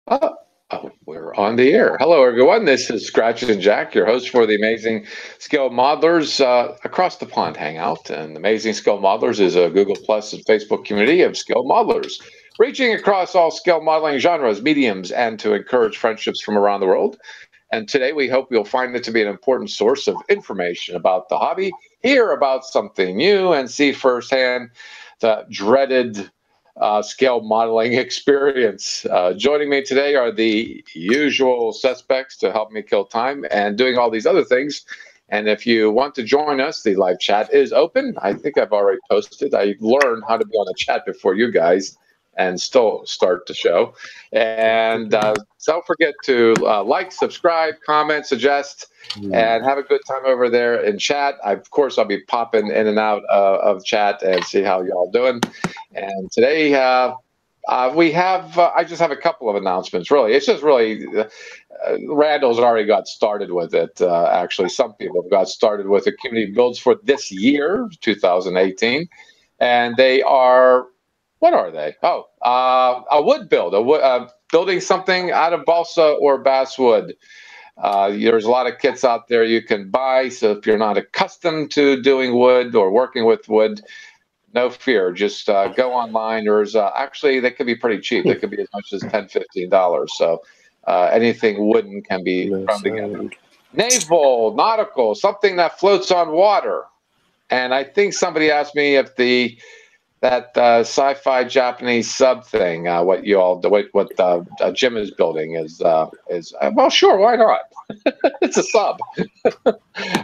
Oh, we're on the air. Hello, everyone. This is Scratch and Jack, your host for the Amazing Skill Modelers Across the Pond Hangout. And Amazing Skill Modelers is a Google Plus and Facebook community of skill modelers, reaching across all skill modeling genres, mediums, and to encourage friendships from around the world. And today we hope you'll find it to be an important source of information about the hobby, hear about something new, and see firsthand the dreaded scale modeling experience. Joining me today are the usual suspects to help me kill time and doing all these other things. And if you want to join us, the live chat is open. I think I've already posted. I learned how to be on the chat before you guys and still start the show. And don't forget to like, subscribe, comment, suggest, and have a good time over there in chat. Of course, I'll be popping in and out of chat and see how y'all doing. And today we have, I just have a couple of announcements, really. It's just really, Randall's already got started with it. Actually, some people have got started with the community builds for this year, 2018. And they are, what are they? Oh, a wood build, building something out of balsa or basswood. There's a lot of kits out there you can buy. So if you're not accustomed to doing wood or working with wood, no fear. Just go online. There's actually, they could be pretty cheap. They could be as much as $10, $15. So anything wooden can be thrown together. Naval, nautical, something that floats on water. And I think somebody asked me if that sci-fi Japanese sub thing, what Jim is building is well, sure, why not? It's a sub.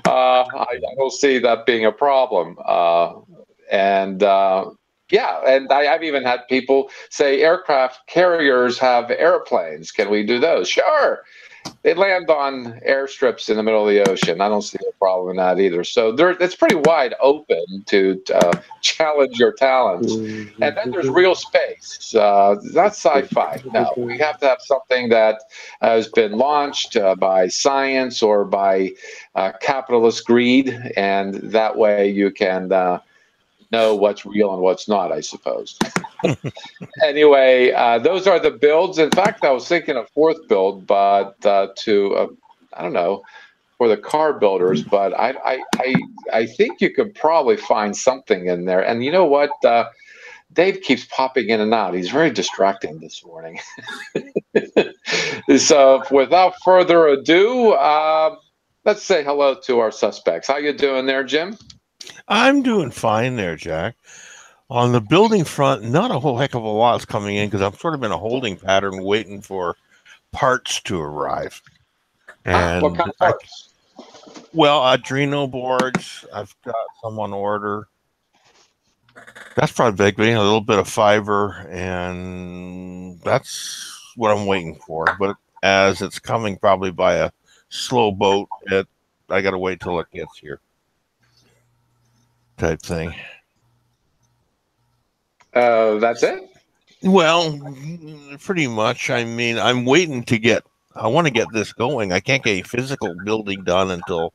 I don't see that being a problem. Yeah, and I've even had people say aircraft carriers have airplanes. Can we do those? Sure. They land on airstrips in the middle of the ocean. I don't see a problem in that either. So it's pretty wide open to challenge your talents. And then there's real space. That's sci-fi. No, we have to have something that has been launched by science or by capitalist greed, and that way you can know what's real and what's not, I suppose. Anyway, those are the builds. In fact, I was thinking a fourth build, but I don't know, for the car builders. But I think you could probably find something in there. And you know what? Dave keeps popping in and out. He's very distracting this morning. So, without further ado, let's say hello to our suspects. How you doing there, Jim? I'm doing fine there, Jack. On the building front, not a whole heck of a lot's coming in because I'm sort of in a holding pattern waiting for parts to arrive. And what kind of parts? Well, Adreno boards, I've got some on order. That's probably big, a little bit of fiber, and that's what I'm waiting for. But as it's coming probably by a slow boat, I got to wait till it gets here. Type thing. That's it? Well, pretty much. I mean, I want to get this going. I can't get a physical building done until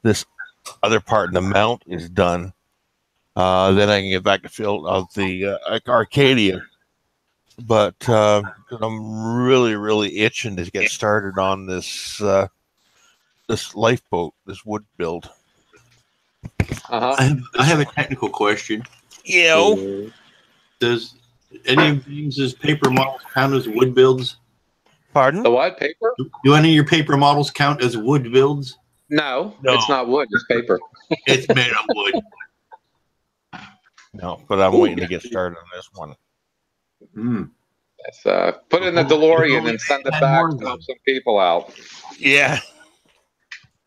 this other part in the mount is done. Then I can get back to field of the Arcadia. But I'm really, really itching to get started on this lifeboat, this wood build. I have a technical question. Yeah. Does any of these paper models count as wood builds? Pardon? The what? Paper? Do any of your paper models count as wood builds? No, it's not wood. It's paper. It's made of wood. No, but I'm waiting to get started on this one. Let's put it in the DeLorean and send it back to help some people out. Yeah.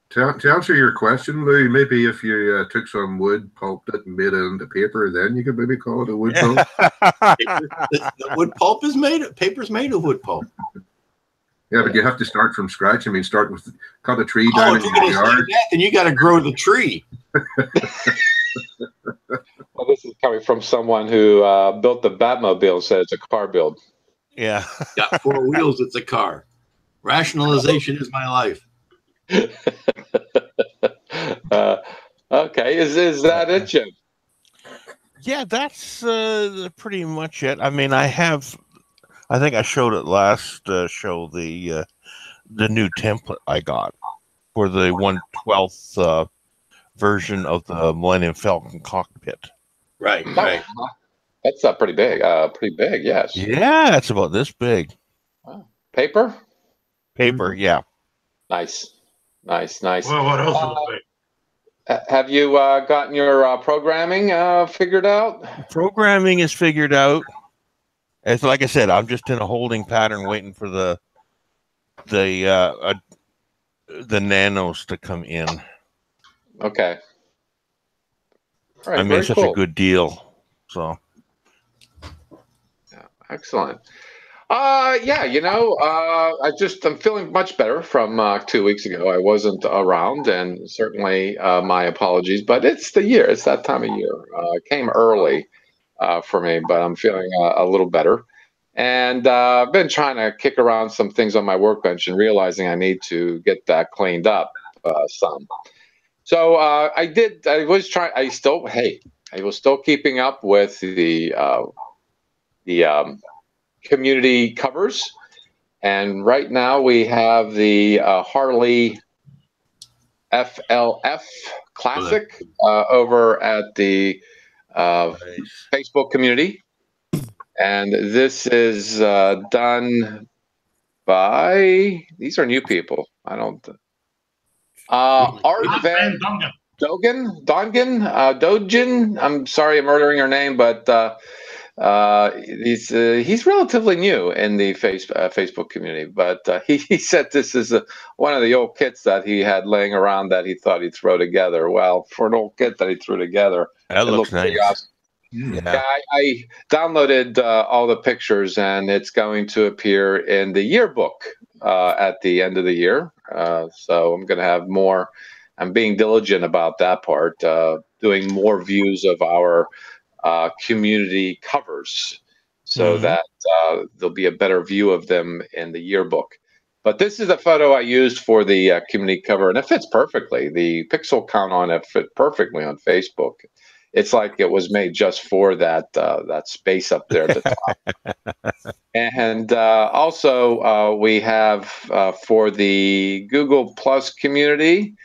To answer your question, Lou, maybe if you took some wood, pulped it, and made it into paper, then you could maybe call it a wood build. The wood pulp is paper's made of wood pulp. Yeah, but you have to start from scratch. I mean, cut a tree down in your yard. And you got to grow the tree. Well, this is coming from someone who built the Batmobile and said it's a car build. Yeah. Got 4 wheels, it's a car. Rationalization is my life. Okay, is that it, Jim? Yeah, that's pretty much it. I mean, I have I think I showed it last show, the new template I got for the 1/12th version of the Millennium Falcon cockpit. Right, Oh, right. that's pretty big. Pretty big, yes. Yeah, it's about this big. Wow. Paper? Paper, yeah. Nice. Nice. Well, what else will it be? Have you gotten your programming figured out? Programming is figured out. It's like I said, I'm just in a holding pattern waiting for the nanos to come in. Okay. All right, I made very such cool. a good deal. So Yeah, excellent. Yeah, I'm feeling much better from 2 weeks ago. I wasn't around, and certainly my apologies, but it's the year. It's that time of year. It came early for me, but I'm feeling a little better. And I've been trying to kick around some things on my workbench and realizing I need to get that cleaned up some. So I did. I was trying. I was still keeping up with the community covers, and right now we have the Harley FLF Classic over at the nice. Facebook community, and this is done by, these are new people. I don't. Art Van Dogen. I'm sorry, I'm murdering her name, but he's relatively new in the Facebook community. But he said this is one of the old kits that he had laying around that he thought he'd throw together. Well, for an old kit that he threw together, That it looks looked pretty nice. awesome. Yeah. Yeah, I downloaded all the pictures, and it's going to appear in the yearbook at the end of the year. So I'm going to have more. I'm being diligent about that part, doing more views of our community covers, so that there'll be a better view of them in the yearbook. But this is a photo I used for the community cover, and it fits perfectly. The pixel count on it fit perfectly on Facebook. It's like it was made just for that space up there at the top. And also we have for the Google Plus community,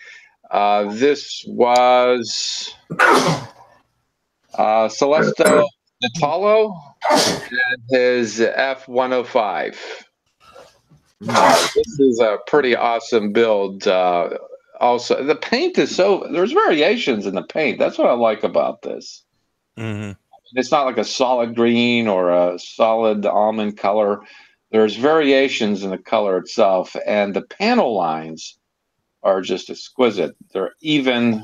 this was Celeste Natalo and his F-105. This is a pretty awesome build. Also, the paint is there's variations in the paint. That's what I like about this. Mm-hmm. It's not like a solid green or a solid almond color. There's variations in the color itself, and the panel lines are just exquisite. They're even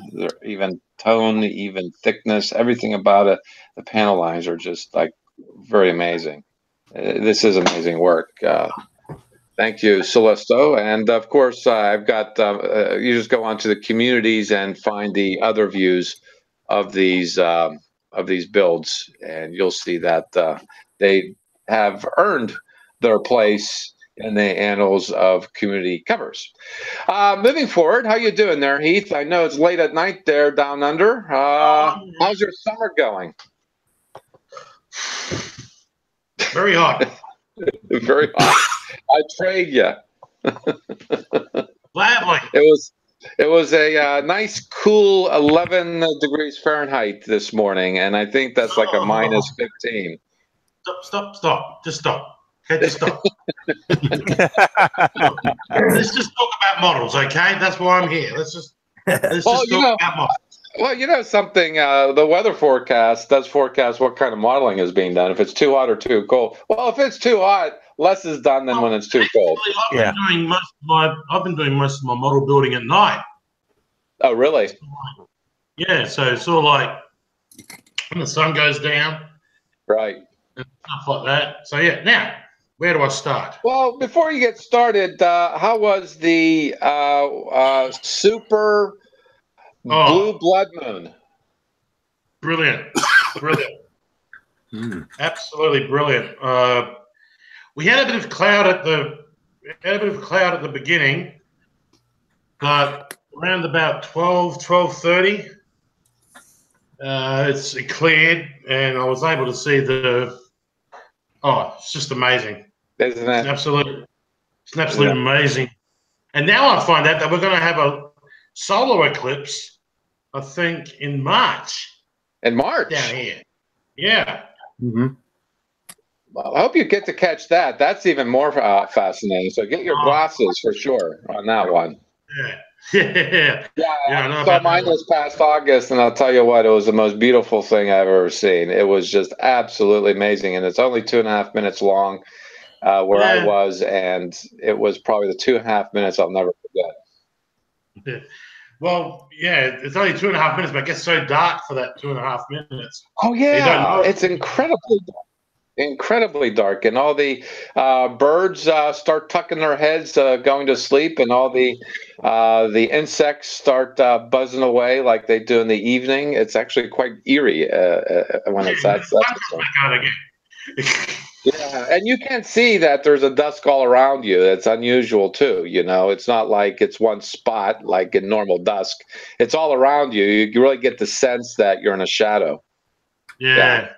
tone, even thickness, everything about it. The panel lines are just like very amazing. This is amazing work. Thank you, Celesto. And of course, I've got, you just go onto the communities and find the other views of these builds, and you'll see that they have earned their place in the annals of community covers. Moving forward, how you doing there, Heath? I know it's late at night there down under. How's your summer going? Very hot. Very hot. I trade you. Gladly. It was a nice, cool 11 degrees Fahrenheit this morning, and I think that's like a minus 15. Stop. Just stop. Okay, just stop. Let's just talk about models, okay? That's why I'm here. Let's just talk about models. Well, you know something, the weather forecast does forecast what kind of modeling is being done, if it's too hot or too cold. Well, if it's too hot, less is done than when it's too cold. I've been doing most of my model building at night. Oh, really? Yeah, so it's sort of like when the sun goes down. Right. And stuff like that. So, yeah, now, where do I start? Well, before you get started, how was the super blue blood moon? Brilliant. Absolutely brilliant. We had a bit of cloud at the beginning, but around about 12:30, it cleared, and I was able to see the Oh, it's just amazing. Isn't It's it? an absolute amazing. And now I find out that we're going to have a solar eclipse, I think, in March. In March? Down here. Yeah. Mm-hmm. Well, I hope you get to catch that. That's even more fascinating. So get your glasses for sure on that one. Yeah. Yeah. Yeah, I saw mine this past August, and I'll tell you what, it was the most beautiful thing I've ever seen. It was just absolutely amazing, and it's only 2.5 minutes long where I was, and it was probably the 2.5 minutes I'll never forget. Yeah. Well, yeah, it's only 2.5 minutes, but it gets so dark for that 2.5 minutes. Oh, yeah, it's incredibly dark. Incredibly dark, and all the birds start tucking their heads, going to sleep, and all the insects start buzzing away like they do in the evening. It's actually quite eerie when it's that. Yeah, and you can see that there's a dusk all around you. It's unusual too. You know, it's not like it's one spot like in normal dusk. It's all around you. You really get the sense that you're in a shadow. Yeah.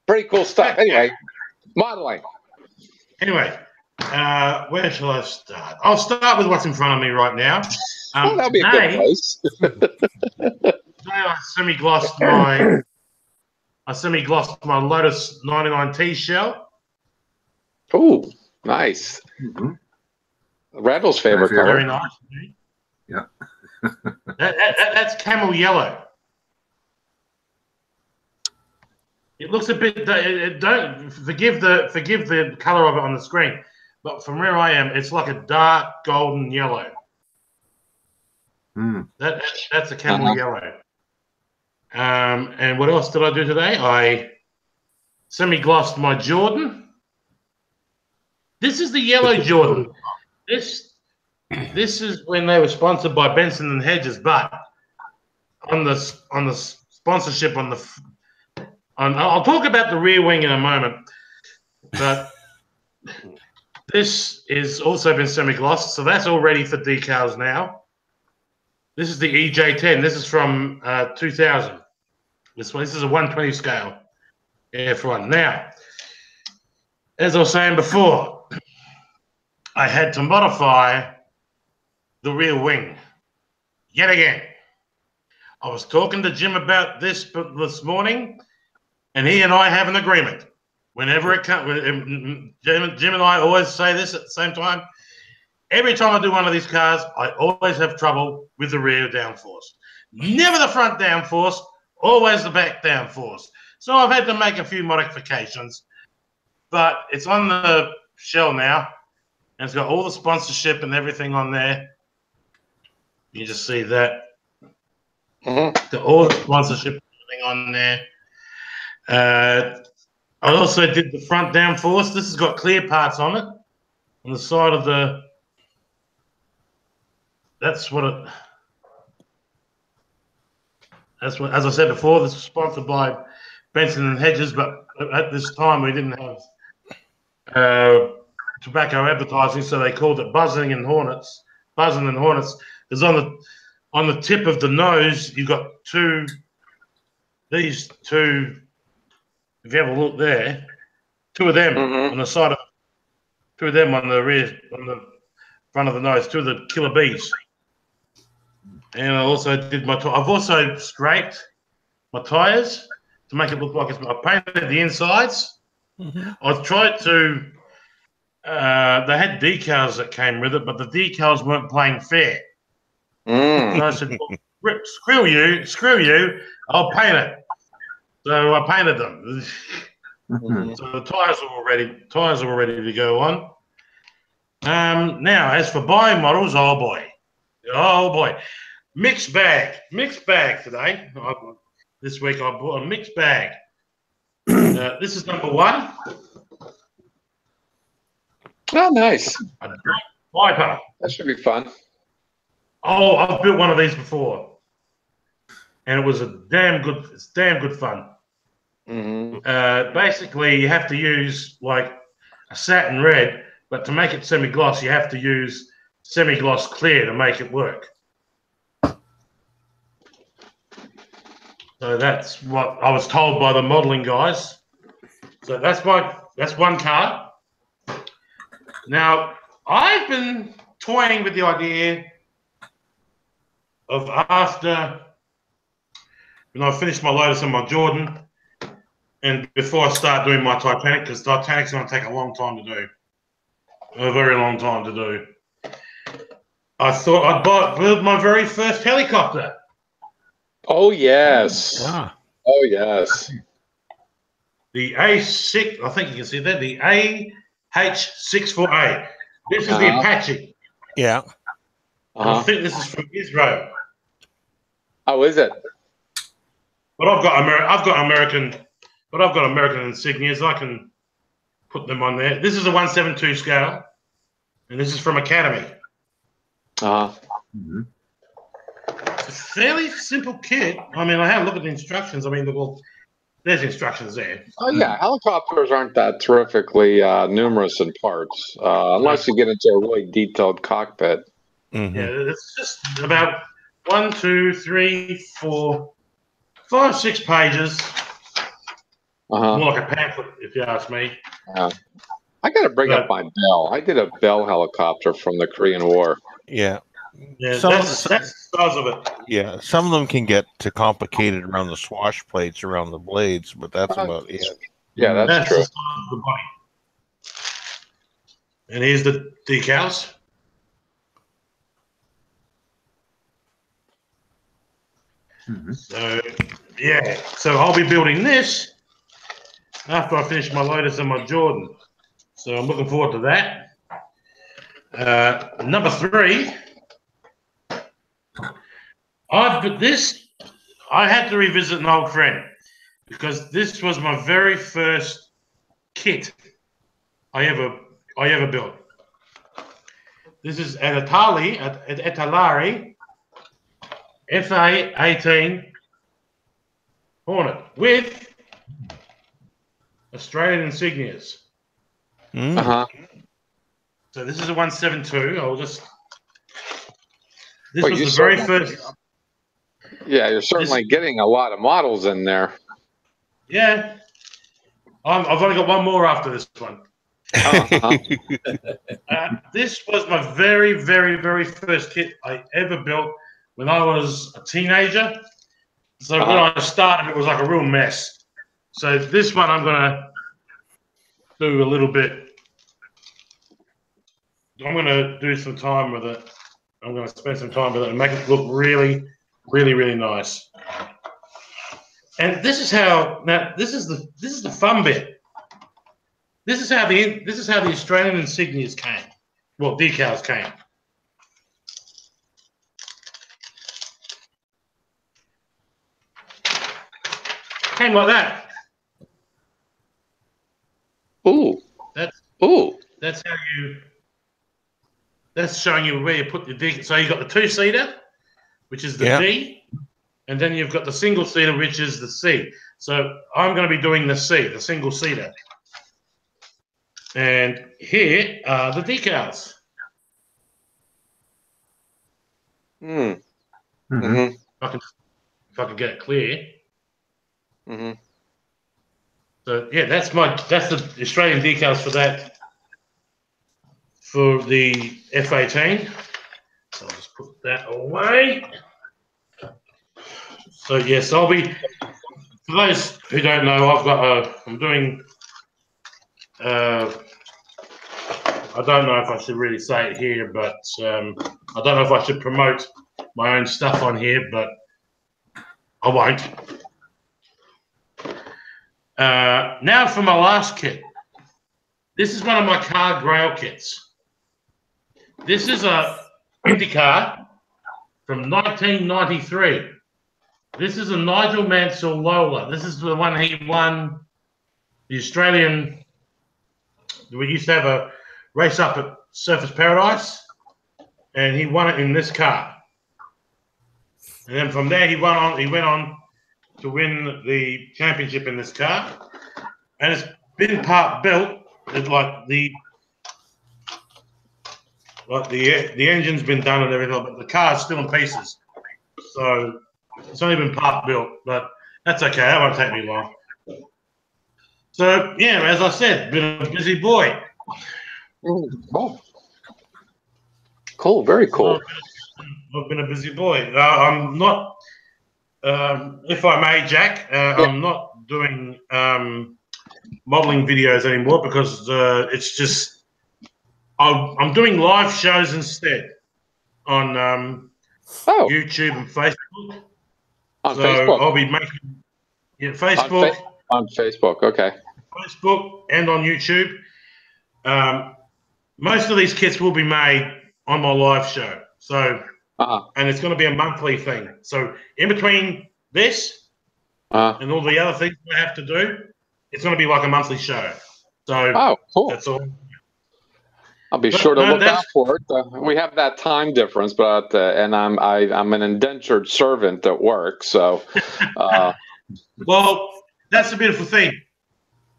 Pretty cool stuff. Anyway, modeling. Anyway, where shall I start? I'll start with what's in front of me right now. That'll be a good place. Today I semi-glossed my Lotus 99T shell. Oh, nice. Mm-hmm. Randall's favorite color. Very nice. Yeah. That's camel yellow. It looks a bit. Don't forgive the color of it on the screen, but from where I am, it's like a dark golden yellow. That's a camel yellow. And what else did I do today? I semi-glossed my Jordan. This is the yellow Jordan. This is when they were sponsored by Benson and Hedges, but on the sponsorship on the. I'll talk about the rear wing in a moment, but this is also been semi-glossed, so that's all ready for decals now. This is the EJ10. This is from 2000. This is a 120 scale F1. Now, as I was saying before, I had to modify the rear wing yet again. I was talking to Jim about this morning, and he and I have an agreement. Whenever it comes, Jim and I always say this at the same time. Every time I do one of these cars, I always have trouble with the rear downforce. Never the front downforce, always the back downforce. So I've had to make a few modifications, but it's on the shell now, and it's got all the sponsorship and everything on there. You just see that. All the sponsorship on there. I also did the front downforce. This has got clear parts on it. On the side of the... That's what, as I said before, this was sponsored by Benson and Hedges, but at this time we didn't have tobacco advertising, so they called it Buzzing and Hornets. Buzzing and Hornets. Because on the tip of the nose, you've got these two. If you have a look there, two of them on the side of, two of them on the rear, on the front of the nose, two of the killer bees. And I also did I've also scraped my tires to make it look like I painted the insides. I've tried to. They had decals that came with it, but the decals weren't playing fair. And I said, well, screw you, I'll paint it. So I painted them. So the tires are all ready to go on. Now, as for buying models, oh boy, mixed bag today. This week I bought a mixed bag. This is number one. Oh, nice. Viper. That should be fun. Oh, I've built one of these before, and it was damn good fun. Basically, you have to use like a satin red, but to make it semi-gloss, you have to use semi-gloss clear to make it work. So that's what I was told by the modeling guys. So that's my That's one car. Now, I've been toying with the idea of after when I finish my Lotus and my Jordan, and before I start doing my Titanic, because Titanic's going to take a long time to do, a very long time to do. I thought I'd build my very first helicopter. Oh yes. Ah. Oh yes. The A6, I think you can see that, the AH-64A. This is the Apache. Yeah. I think this is from Israel. Oh, is it? But I've got American insignias. I can put them on there. This is a 1/72 scale, and this is from Academy. Mm-hmm. It's a fairly simple kit. I mean, I had a look at the instructions. I mean, well, there's instructions there. Oh yeah, helicopters aren't that terrifically numerous in parts, unless you get into a really detailed cockpit. Mm-hmm. Yeah, it's just about 1, 2, 3, 4, 5, 6 pages. More like a pamphlet, if you ask me. I got to bring up my Bell. I did a Bell helicopter from the Korean War. Yeah, that's the size of it. Yeah, some of them can get too complicated around the swash plates, around the blades, but that's about it. Yeah, that's true. The size of the body. And here's the decals. Mm-hmm. So, yeah. So I'll be building this after I finish my Lotus and my Jordan. So I'm looking forward to that. Number 3. I had to revisit an old friend because this was my very first kit I ever built. This is an Etalari FA-18 Hornet with Australian insignias. So this is a 1/72. This was the very first. Yeah, you're certainly getting a lot of models in there. Yeah. I've only got one more after this one. This was my very, very, very first kit I ever built when I was a teenager. So when I started, it was like a real mess. So this one I'm going to do a little bit. I'm going to do some time with it. I'm going to spend some time with it and make it look really, really, really nice. And this is how. Now this is the fun bit. This is how the Australian insignias came. Well, decals came. Came like that. Ooh. That's how you. That's showing you where you put the D. So you've got the 2-seater, which is the D, and then you've got the single-seater, which is the C. So I'm going to be doing the C, the single-seater. And here are the decals. Mm. Mm-hmm. If I can get it clear. Mm-hmm. So yeah, that's the Australian decals for that. For the F-18. So I'll just put that away. So yes, I'll be. For those who don't know, I'm doing. I don't know if I should really say it here, but I don't know if I should promote my own stuff on here, but I won't. Now for my last kit. This is one of my car grail kits. This is a IndyCar from 1993. This is a Nigel Mansell Lola. This is the one he won the Australian. We used to have a race up at Surfers Paradise, and he won it in this car. And then from there, he went on to win the championship in this car, and it's been part built. It's like the engine's been done and everything, but the car's still in pieces. So it's only been part built, but that's okay. That won't take me long. So yeah, as I said, been a busy boy. Oh, cool, very cool. I've been a busy boy. I'm not, if I may, Jack. I'm not doing modeling videos anymore because it's just I'm doing live shows instead on YouTube and Facebook. On So Facebook. I'll be making Facebook, on Facebook. Okay. Facebook, and on YouTube. Most of these kits will be made on my live show. So, and it's going to be a monthly thing. So in between this and all the other things I have to do, it's going to be like a monthly show. So cool. That's all. I'll be sure to look out for it. We have that time difference, but and I'm an indentured servant at work, so. Well, that's the beautiful thing.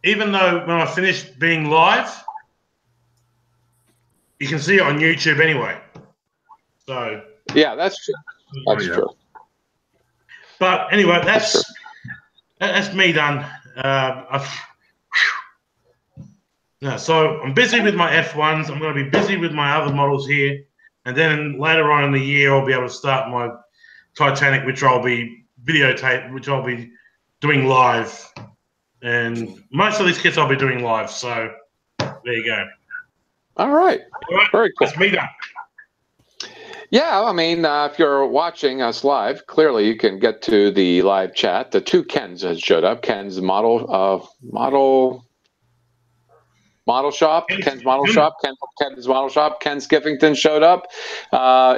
Even though when I finish being live, you can see it on YouTube anyway. So. Yeah, that's true. That's true. But anyway, that's me done. So I'm busy with my F1s. I'm going to be busy with my other models here, and then later on in the year, I'll be able to start my Titanic, which I'll be doing live. And most of these kits I'll be doing live. So there you go. All right. Very cool. That's me done. Yeah, I mean, if you're watching us live, clearly you can get to the live chat. The two Kens has showed up. Ken's model shop, Ken's model shop, Ken's model shop. Ken Skiffington showed up.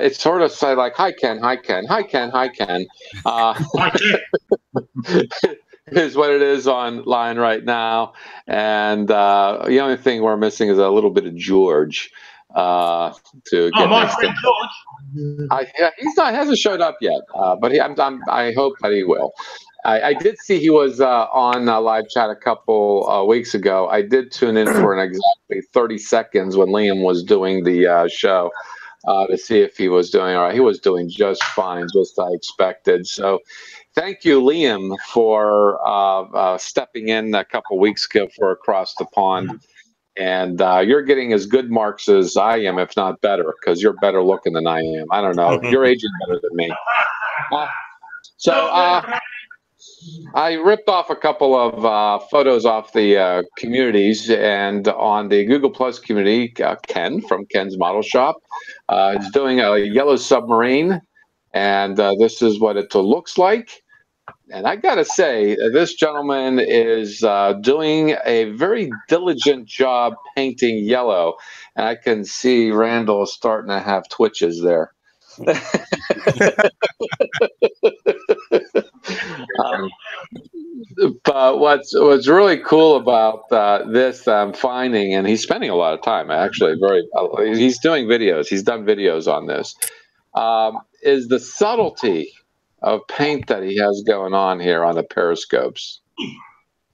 It's sort of say like, hi Ken, hi Ken, hi Ken, hi Ken. Is what it is online right now, and the only thing we're missing is a little bit of George. To get my friend George. He hasn't showed up yet, but I hope that he will. I did see he was on live chat a couple weeks ago. I did tune in for exactly 30 seconds when Liam was doing the show to see if he was doing all right. He was doing just fine, just as I expected. So thank you, Liam, for stepping in a couple weeks ago for Across the Pond. And you're getting as good marks as I am, if not better, because you're better looking than I am. I don't know. You're aging better than me. I ripped off a couple of photos off the communities, and on the Google Plus community, Ken from Ken's Model Shop is doing a yellow submarine, and this is what it looks like. And I got to say, this gentleman is doing a very diligent job painting yellow. And I can see Randall starting to have twitches there. But what's really cool about this I'm finding, and he's spending a lot of time, actually, he's doing videos. He's done videos on this, is the subtlety of paint that he has going on here on the periscopes.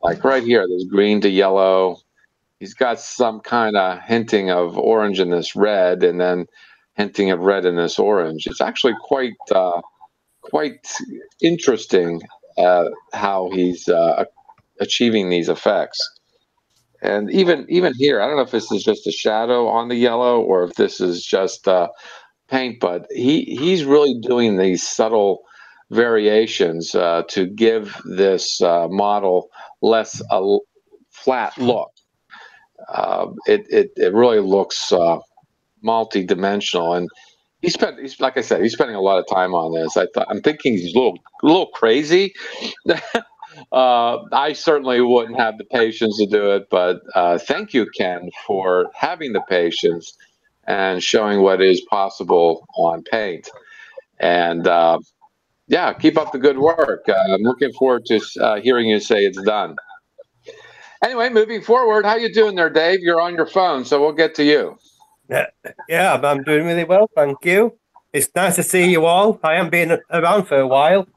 Like right here, there's green to yellow. He's got some kind of hinting of orange in this red, and then hinting of red in this orange. It's actually quite interesting how he's achieving these effects. And even here, I don't know if this is just a shadow on the yellow or if this is just paint, but he's really doing these subtle variations to give this model less a flat look. It really looks multi-dimensional, and he's like I said, he's spending a lot of time on this. I'm thinking he's a little crazy. I certainly wouldn't have the patience to do it, but thank you, Ken, for having the patience and showing what is possible on paint. And yeah, keep up the good work. I'm looking forward to hearing you say it's done. Anyway, moving forward, how you doing there, Dave? You're on your phone, so we'll get to you. Yeah, I'm doing really well, thank you. It's nice to see you all. I haven't been around for a while.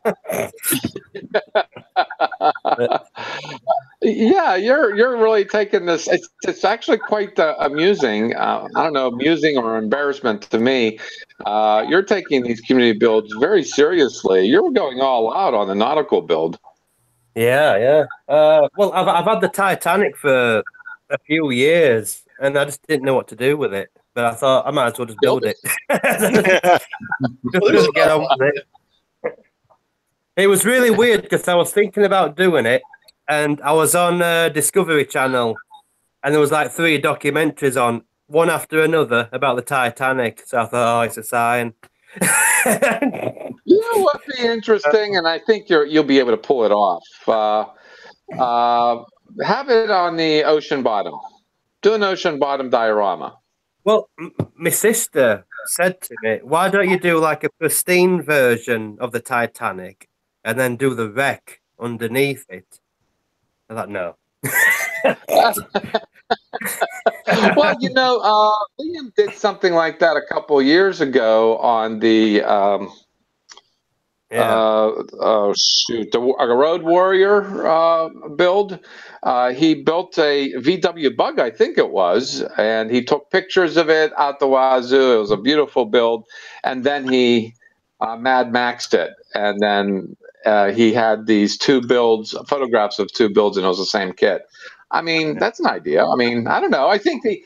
Yeah, you're really taking this. It's actually quite amusing. I don't know, amusing or embarrassment to me. You're taking these community builds very seriously. You're going all out on the nautical build. Yeah. Well, I've had the Titanic for a few years, and I just didn't know what to do with it. But I thought I might as well just build it. Just get on with it. It was really weird because I was thinking about doing it, and I was on Discovery Channel, and there was like 3 documentaries on, one after another, about the Titanic. So I thought, oh, it's a sign. You know what'd be interesting, and I think you'll be able to pull it off. Have it on the ocean bottom. Do an ocean bottom diorama. Well, my sister said to me, "Why don't you do like a pristine version of the Titanic and then do the wreck underneath it?" I thought, no. Well, Liam did something like that a couple years ago on the the Road Warrior build. He built a VW Bug, I think it was, and he took pictures of it out the wazoo. It was a beautiful build, and then he Mad Maxed it, and then he had these 2 builds, photographs of 2 builds, and it was the same kit. I mean, that's an idea. I mean, I don't know. I think it's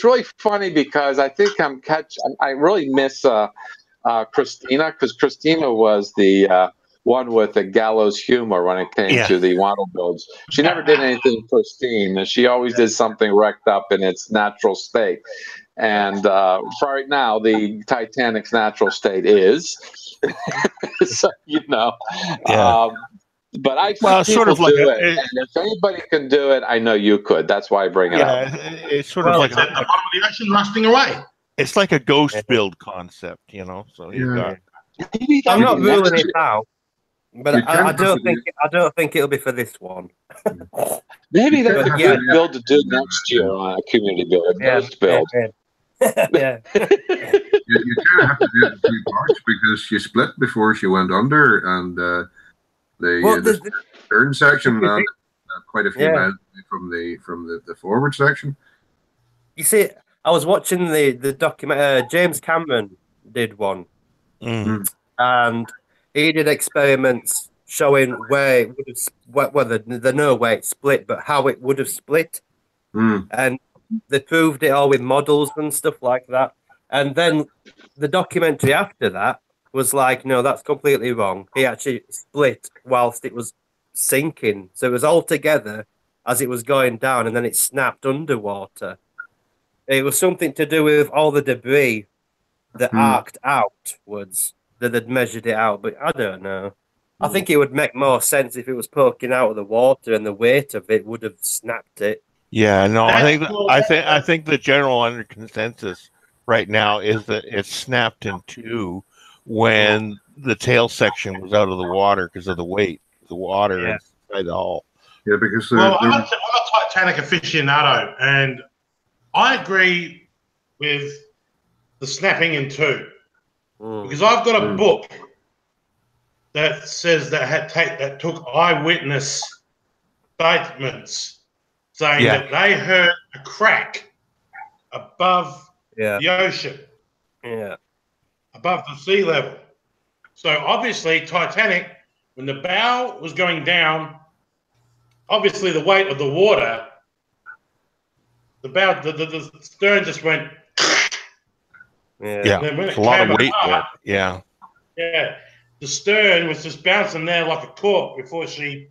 really funny because I think I really miss Christina, because Christina was the one with the gallows humor when it came to the Waddle builds. She never did anything pristine. She always did something wrecked up in its natural state. And for right now, the Titanic's natural state is, so, but I think people do it, and if anybody can do it, I know you could. That's why I bring it up. It's sort of like at the bottom of the ocean, rusting away. It's like a ghost build concept, So you've got. I'm not ruling it out, but I don't think it'll be for this one. Maybe that's a good build to do next year on a community build, a ghost build. Yeah. You kind of have to do it in 2 parts because she split before she went under, and the stern section and quite a few miles from the forward section. You see, I was watching the document. James Cameron did one, and he did experiments showing where it would have, whether the no way it split, but how it would have split, and they proved it all with models and stuff like that. And then the documentary after that was like, no, that's completely wrong. He actually split whilst it was sinking, so it was all together as it was going down, and then it snapped underwater. It was something to do with all the debris that arced outwards that had measured it out, but I don't know. I think it would make more sense if it was poking out of the water and the weight of it would have snapped it. Yeah, no, I think the general under consensus right now is that it snapped in 2 when the tail section was out of the water because of the weight, the water inside the hull. Yeah, because I'm a Titanic aficionado, and I agree with the snapping in 2 because I've got a book that says that took eyewitness statements saying that they heard a crack above the ocean, above the sea level. So obviously, Titanic, when the bow was going down, obviously the weight of the water. The stern just went. It's a lot of weight there. Yeah. The stern was just bouncing there like a cork before she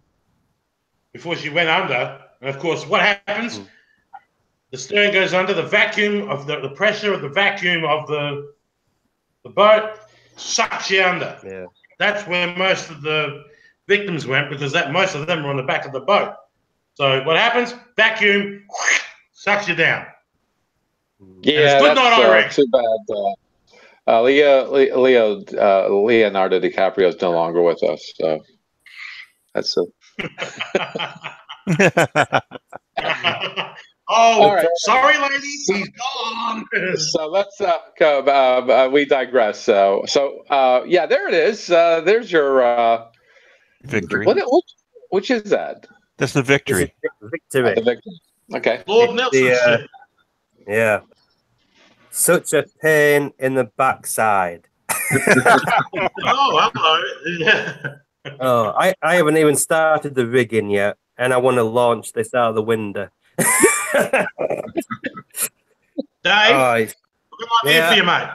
went under. And of course, what happens? The stern goes under. The vacuum of the pressure of the vacuum of the boat sucks you under. Yeah. That's where most of the victims went because most of them were on the back of the boat. So what happens? Vacuum. Sucks you down. Yeah, that's too bad. Leonardo DiCaprio is no longer with us, so that's sorry, ladies, he's gone. So let's go. We digress. So there it is. There's your victory. Which is that? That's the victory. Victory. The victory. Okay. Lord Nelson. Yeah. Such a pain in the backside. Oh, hello. Yeah. Oh, I haven't even started the rigging yet, and I want to launch this out of the window. Dave, Oh, I've got an idea for you, mate.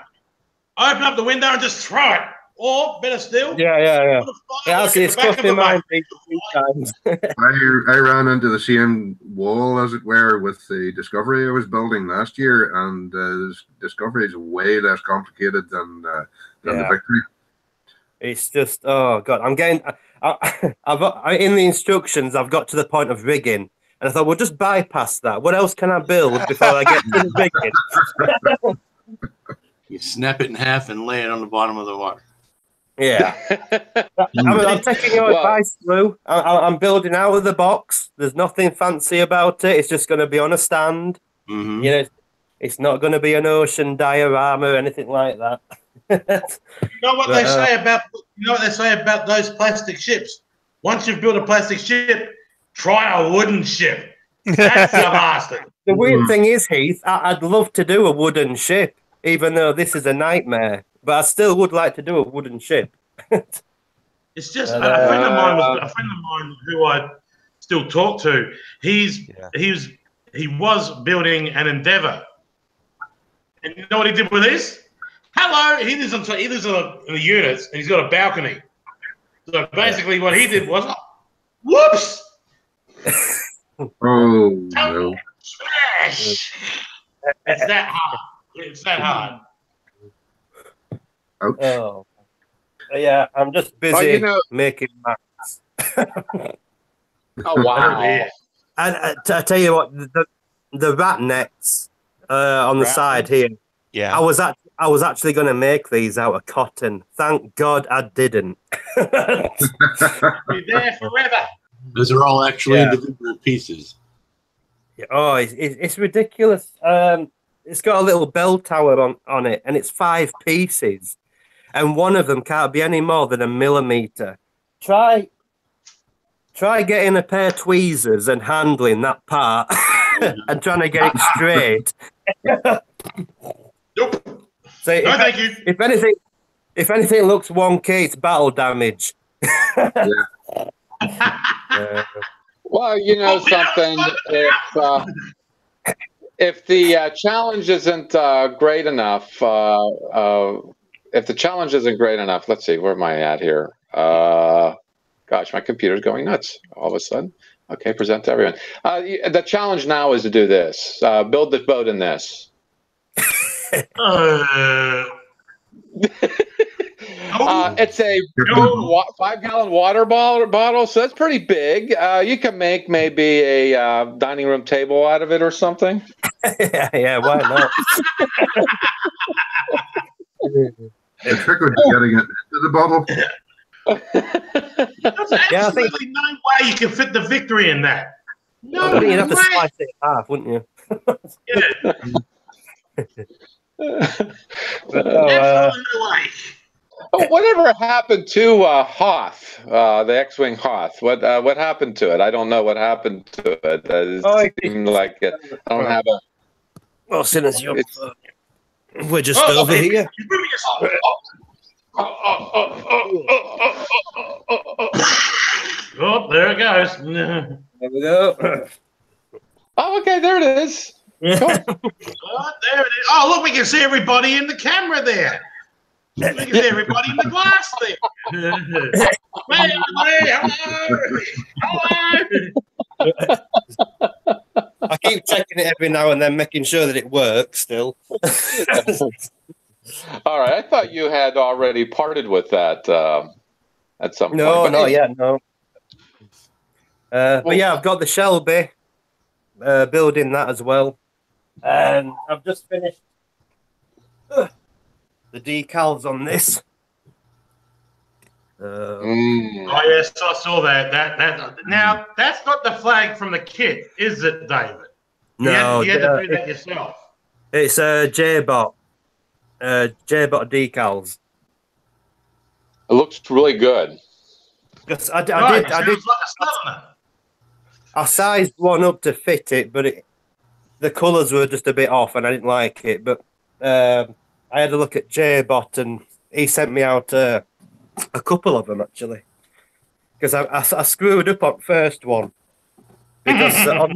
Open up the window and just throw it. Or, better still, yeah. put a Yeah, firework actually, at it's the back crossed of my it, mate. mind a few times. I ran into the same wall, as it were, with the Discovery I was building last year, and Discovery is way less complicated than the Victory. It's just, oh god, I'm getting. In the instructions, I've got to the point of rigging, and I thought, well, just bypass that. What else can I build before I get to the rigging? You snap it in half and lay it on the bottom of the water. Yeah, I'm taking your advice, Lou. I'm building out of the box. There's nothing fancy about it. It's just going to be on a stand. Mm-hmm. You know, it's not going to be an ocean diorama or anything like that. You know what they say about those plastic ships? Once you've built a plastic ship, try a wooden ship. That's the bastard. The weird thing is, Heath, I'd love to do a wooden ship, even though this is a nightmare. But I still would like to do a wooden ship. It's just a friend of mine who I still talk to. He was building an Endeavour, and you know what he did with this? Hello, he lives in the units, and he's got a balcony. So basically, what he did was, whoops! Oh no! Smash! It's that hard. It's that hard. Ouch. Oh, yeah. I'm just busy making maps. Oh wow! And I tell you what, the rat nets on the side here. Yeah, I was actually going to make these out of cotton. Thank God I didn't. Be there forever. Those are all actually individual pieces. Oh, it's ridiculous. It's got a little bell tower on it, and it's 5 pieces, and one of them can't be any more than 1 millimeter. Try getting a pair of tweezers and handling that part, and trying to get it straight. Nope. So No, thank you. If anything looks wonky, it's battle damage. Well, you know something. If the challenge isn't great enough, let's see, where am I at here? Gosh, my computer's going nuts all of a sudden. Okay, present to everyone. The challenge now is to do this. Build the boat in this. It's a 5-gallon water bottle, so that's pretty big. You can make maybe a dining room table out of it or something. Yeah, why not? The trick would be getting it into the bottle. There's absolutely no way you can fit the Victory in that. No way. You'd have to slice it in half, wouldn't you? Yeah. Absolutely no way. Oh, whatever happened to Hoth, the X-wing Hoth? What happened to it? I don't know what happened to it. It seemed like it. I don't have a. Well, since we're just over here. Oh, there it goes. There we go. Oh, okay, there it is. Cool. Oh, there it is. Oh, look, we can see everybody in the camera there. We can see everybody in the glass there. Hey, everybody. Hello. I keep checking it every now and then, making sure that it works still. All right, I thought you had already parted with that at some point. No, not yet, no. But yeah, I've got the Shelby building that as well. And I've just finished the decals on this. Oh yes, I saw that. Now that's not the flag from the kit, is it, David? No, you had to do that yourself. It's J-Bot decals. It looks really good. Because I sized one up to fit it, but the colours were just a bit off, and I didn't like it. But I had a look at J-Bot, and he sent me out a couple of them actually. because I screwed up on first one because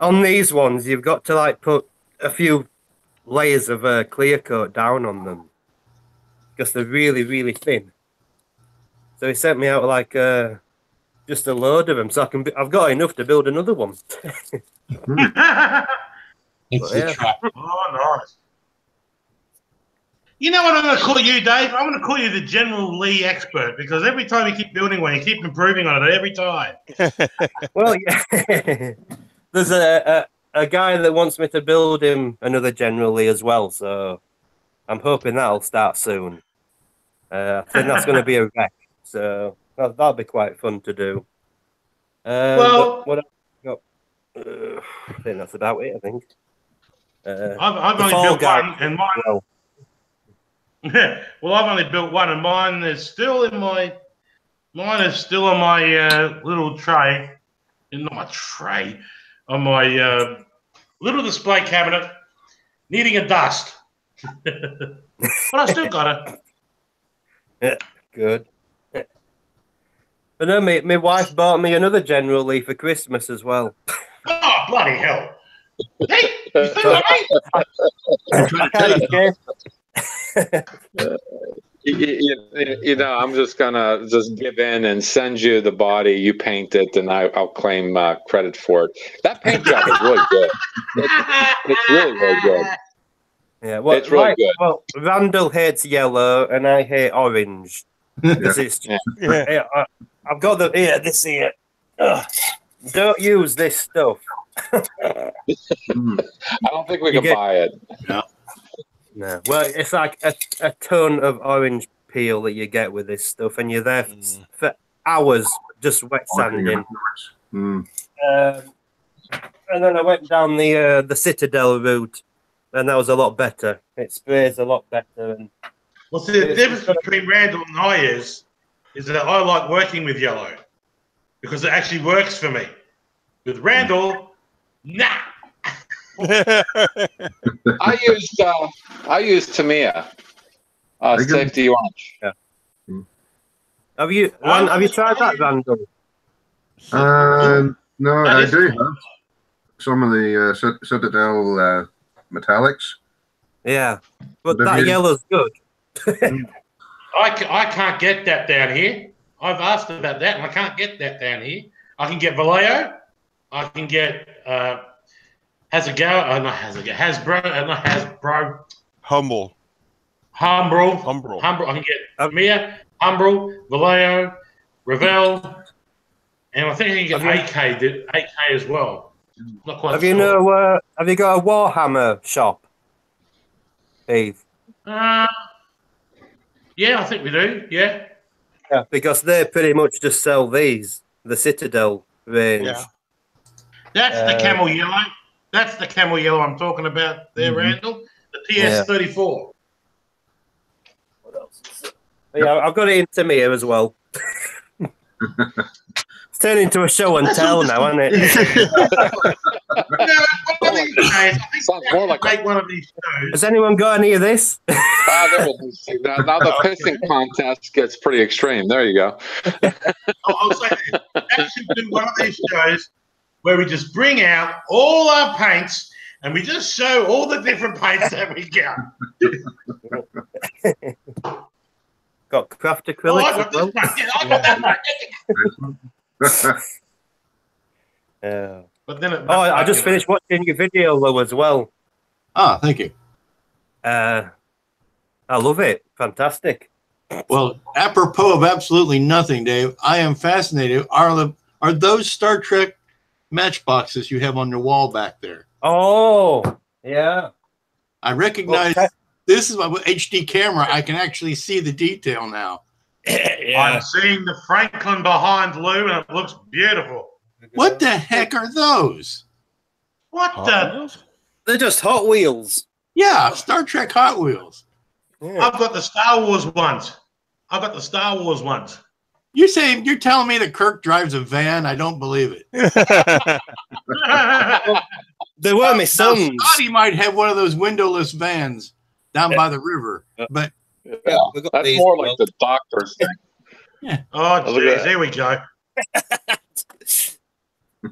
on these ones you've got to like put a few layers of clear coat down on them because they're really, really thin. So he sent me out like just a load of them, so I've got enough to build another one. It's the trap. Oh, nice. You know what I'm going to call you, Dave? I'm going to call you the General Lee expert because every time you keep building one, you keep improving on it every time. Well, yeah. There's a guy that wants me to build him another General Lee as well, so I'm hoping that'll start soon. I think that's going to be a wreck, so that'll be quite fun to do. Well, what else have I got? I think that's about it, I think. I've only built one, and mine. Well, well, I've only built one, and mine is still in my. Mine is still on my little tray, not my tray, on my little display cabinet, needing a dust. But I still got it. Yeah, good. But no, my wife bought me another General Lee for Christmas as well. Oh, bloody hell! Hey, you still got me? I'm trying to tell you. You know, I'm just gonna give in and send you the body. You paint it, and I'll claim credit for it. That paint job is really good. It's really, really good. Yeah, well, it's really good. Well, Randall hates yellow, and I hate orange. It's I've got this here. Ugh. Don't use this stuff. I don't think we can buy it. No. Well, it's like a ton of orange peel that you get with this stuff, and you're there for hours just wet sanding. And then I went down the Citadel route, and that was a lot better. It sprays a lot better. And well, see, the difference between Randall and I is that I like working with yellow because it actually works for me. With Randall, nah. I used Tamiya safety orange. Yeah. Have you tried that, Randall? No, I do have some of the Citadel metallics. Yeah, but that yellow's good. I can't get that down here. I've asked about that, and I can't get that down here. I can get Vallejo. I can get Hasbro, not Hasbro. Humble. I can get Mia, Humbrol, Vallejo, Revell, and I think I can get AK as well. Not quite have sure. Have you got a Warhammer shop, Eve? Yeah, I think we do. Yeah. Yeah, because they pretty much just sell the Citadel range. Yeah. That's the camel yellow. That's the camel yellow I'm talking about there, Randall. The TS-34. What else? Yeah, I've got it in Tamiya as well. It's turning into a show and tell now, isn't it? One of these days, I think sounds more like make one of these shows. Has anyone got any of this? Now the pissing contest gets pretty extreme. There you go. I'll say this. That should do one of these shows where we just bring out all our paints and we just show all the different paints that we got. Got craft acrylics. I got this one. Yeah, I got that one. But then I just finished watching your video though as well. Ah, thank you. I love it. Fantastic. Well, apropos of absolutely nothing, Dave, I am fascinated. Are those Star Trek matchboxes you have on your wall back there? Oh, yeah. I recognize this is my HD camera. I can actually see the detail now. Yeah. I'm seeing the Franklin behind Lou, and it looks beautiful. What the heck are those? What the? They're just Hot Wheels. Yeah, Star Trek Hot Wheels. Yeah. I've got the Star Wars ones. You're telling me that Kirk drives a van? I don't believe it. They were my sons. Scotty might have one of those windowless vans down by the river, but that's more like the doctor's thing. Oh, jeez, here we go.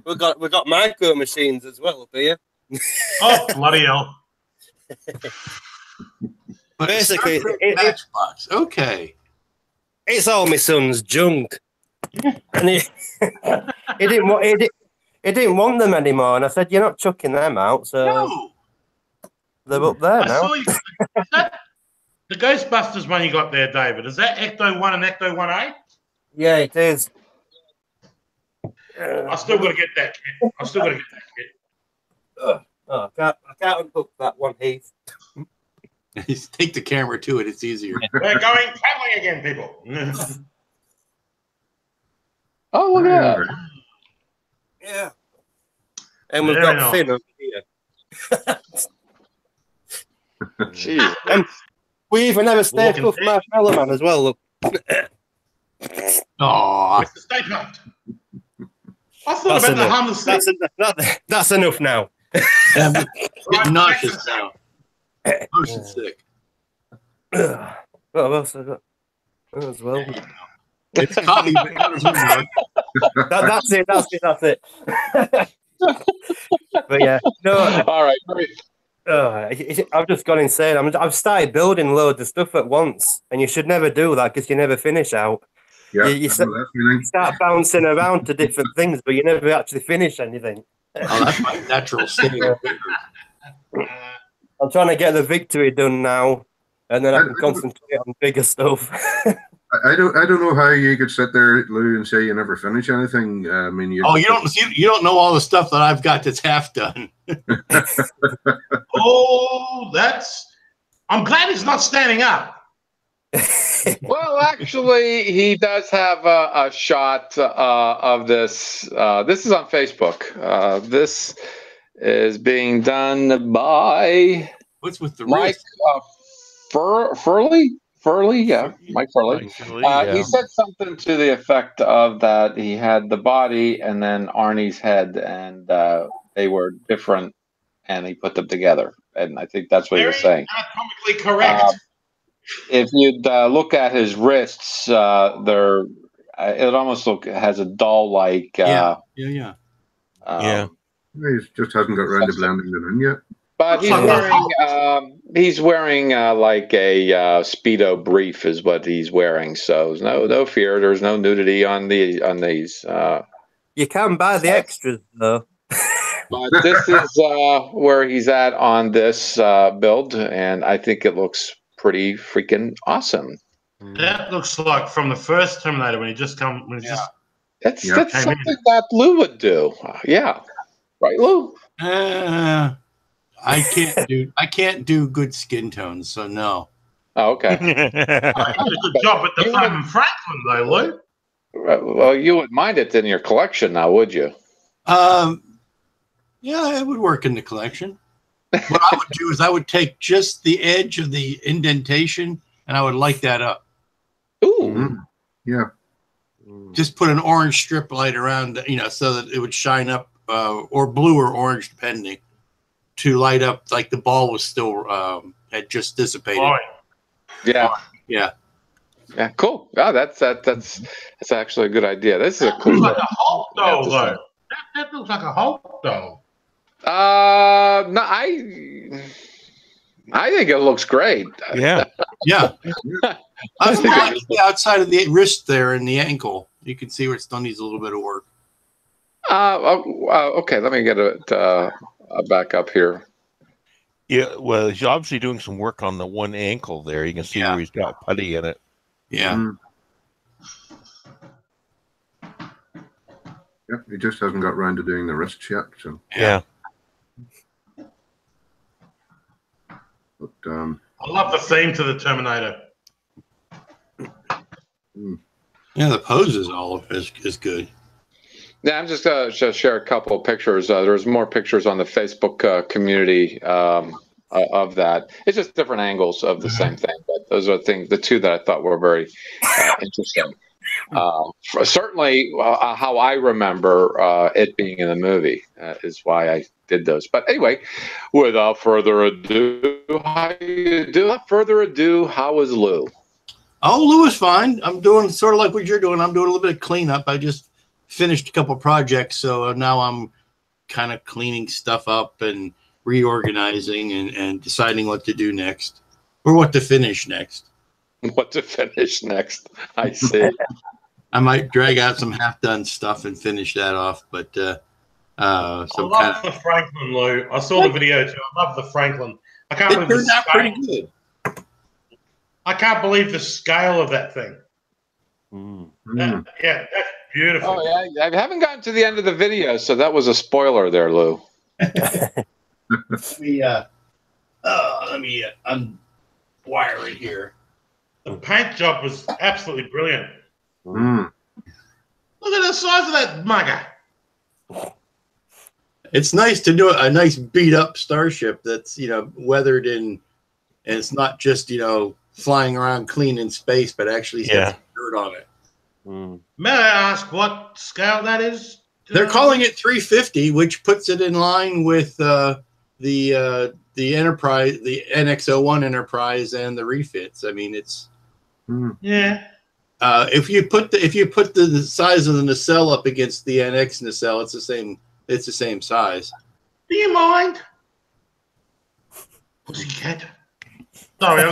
We've got micro machines as well up here. Oh, bloody hell. But Basically, Matchbox. Okay. It's all my son's junk. And he didn't want them anymore. And I said, you're not chucking them out. So No. they're up there I now. saw you. Is that the Ghostbusters one you got there, David? Is that Ecto 1 and Ecto 1A? Yeah, it is. I still got to get that kit. I can't unhook that one, Heath. Take the camera to it. It's easier. We're going traveling again, people. Oh, look at that. Yeah. And we've Very got nice. Finn over here. Jeez. And we even have a Stay Walking Puft Marshmallow Man as well. Look. Aw. Stay pumped. I thought about the harmless thing. That's enough now. I'm getting nauseous now. Motion sick. What else I got? Oh, as well. It's coffee, but it doesn't work. That's it. But yeah, no. All right. I've just gone insane. I've started building loads of stuff at once, and you should never do that because you never finish out. Yeah, You start bouncing around to different things, but you never actually finish anything. Oh, that's my natural state. I'm trying to get the victory done now, and then I can concentrate on bigger stuff. I don't know how you could sit there, Lou, and say you never finish anything. I mean, you don't know all the stuff that I've got that's half done. Oh, I'm glad he's not standing up. Well, actually, he does have a shot of this. This is on Facebook. This is being done by What's with the Mike Furley? Yeah, Mike Furley. He said something to the effect of that he had the body and then Arnie's head, and they were different, and he put them together. And I think that's what he was saying. Anatomically correct. If you'd look at his wrists, they're it almost has a doll-like. Yeah. He just hasn't got around to blending them in yet. But he's wearing like a Speedo brief is what he's wearing. So no fear. There's no nudity on these. You can buy the extras though. But this is where he's at on this build, and I think it looks pretty freaking awesome. That looks like from the first Terminator when he just come. That's something that Lou would do. Yeah, right, Lou. I can't do good skin tones, so no. Oh, okay. You did a good job with the Franklin, though, Lou. Well, you wouldn't mind it in your collection now, would you? Yeah, it would work in the collection. What I would do is I would take just the edge of the indentation and I would light that up. Ooh. Yeah. Just put an orange strip light around, so that it would shine up, or blue or orange, depending, to light up like the ball was still had just dissipated. Oh, yeah. Yeah. Yeah. Cool. Oh, that's actually a good idea. This is a cool. Looks like a Hulk doll, though. That looks like a Hulk doll. No, I think it looks great. Yeah. Yeah. I was thinking the outside of the wrist there and the ankle. You can see where it still needs a little bit of work. Okay, let me get it back up here. Yeah, well, he's obviously doing some work on the one ankle there. You can see where he's got putty in it. Yeah. Yep, he just hasn't got around to doing the wrists yet. So Yeah. But I love the theme to the Terminator. Yeah, the pose is is good. Yeah, I'm just going to share a couple of pictures. There's more pictures on the Facebook community of that. It's just different angles of the same thing. But those are the two that I thought were very interesting. Certainly, how I remember it being in the movie is why I did those. But anyway, without further ado, how is Lou? Oh, Lou is fine. I'm doing sort of like what you're doing. I'm doing a little bit of cleanup. I just finished a couple projects, so now I'm kind of cleaning stuff up and reorganizing and deciding what to do next or what to finish next. What to finish next? I see. I might drag out some half-done stuff and finish that off, but I love the Franklin, Lou. I saw the video too. I love the Franklin. I can't believe turned out pretty good. I can't believe the scale of that thing. Yeah, that's beautiful. Oh yeah, I haven't gotten to the end of the video, so that was a spoiler there, Lou. Let me unwire it here. The paint job was absolutely brilliant. Look at the size of that mugger. It's nice to do a nice beat up starship that's, weathered in, and it's not just, flying around clean in space, but actually has some dirt on it. May I ask what scale that is? They're calling it 350, which puts it in line with the Enterprise, the NX-01 Enterprise, and the refits. I mean, it's if you put the size of the nacelle up against the NX nacelle, it's the same. It's the same size. Do you mind? Pussycat. Sorry, I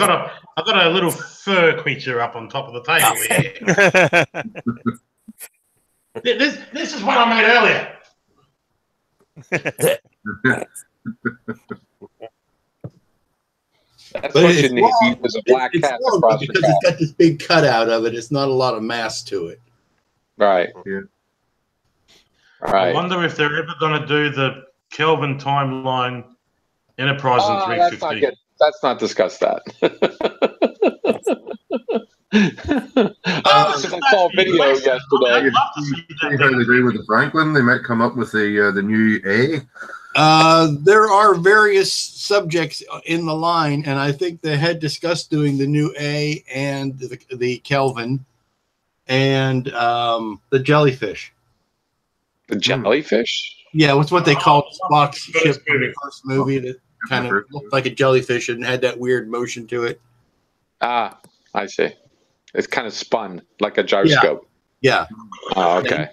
got a little fur creature up on top of the table here. This is what I made earlier. That's what you need. There's a black cat across the because it's got this big cutout of it. It's not a lot of mass to it. Right. Yeah. Right. I wonder if they're ever going to do the Kelvin timeline Enterprise in 350. Let's not discuss that. I saw a video yesterday. I'd love to see See how they do with the Franklin. They might come up with the new A. There are various subjects in the line, and I think they had discussed doing the new A and the Kelvin and the jellyfish. The jellyfish? Yeah, what's what they called Spock's ship in the first movie that kind of looked like a jellyfish and had that weird motion to it. Ah, I see. It's kind of spun like a gyroscope. Yeah. Oh, okay.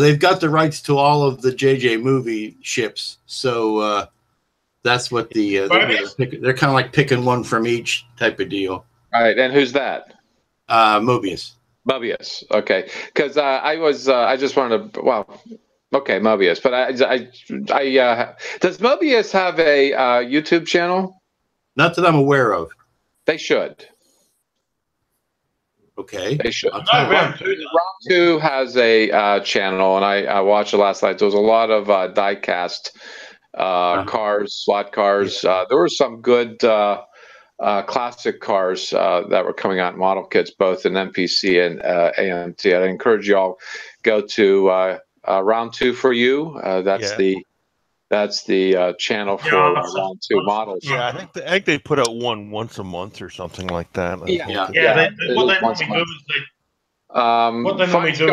They've got the rights to all of the JJ movie ships, so that's what they're kind of like picking one from each type of deal. All right, and who's that? Mobius. Mobius. Okay, because I just wanted to. Well, okay, Mobius. But does Mobius have a YouTube channel? Not that I'm aware of. They should. Okay. They should. Round 2 has a channel, and I watched it last night. There was a lot of die-cast cars, slot cars. There were some good classic cars that were coming out in model kits, both in MPC and AMT. I'd encourage you all go to Round 2 for you. That's the channel for Round 2 models. Yeah, I think they put out one once a month or something like that. What they normally do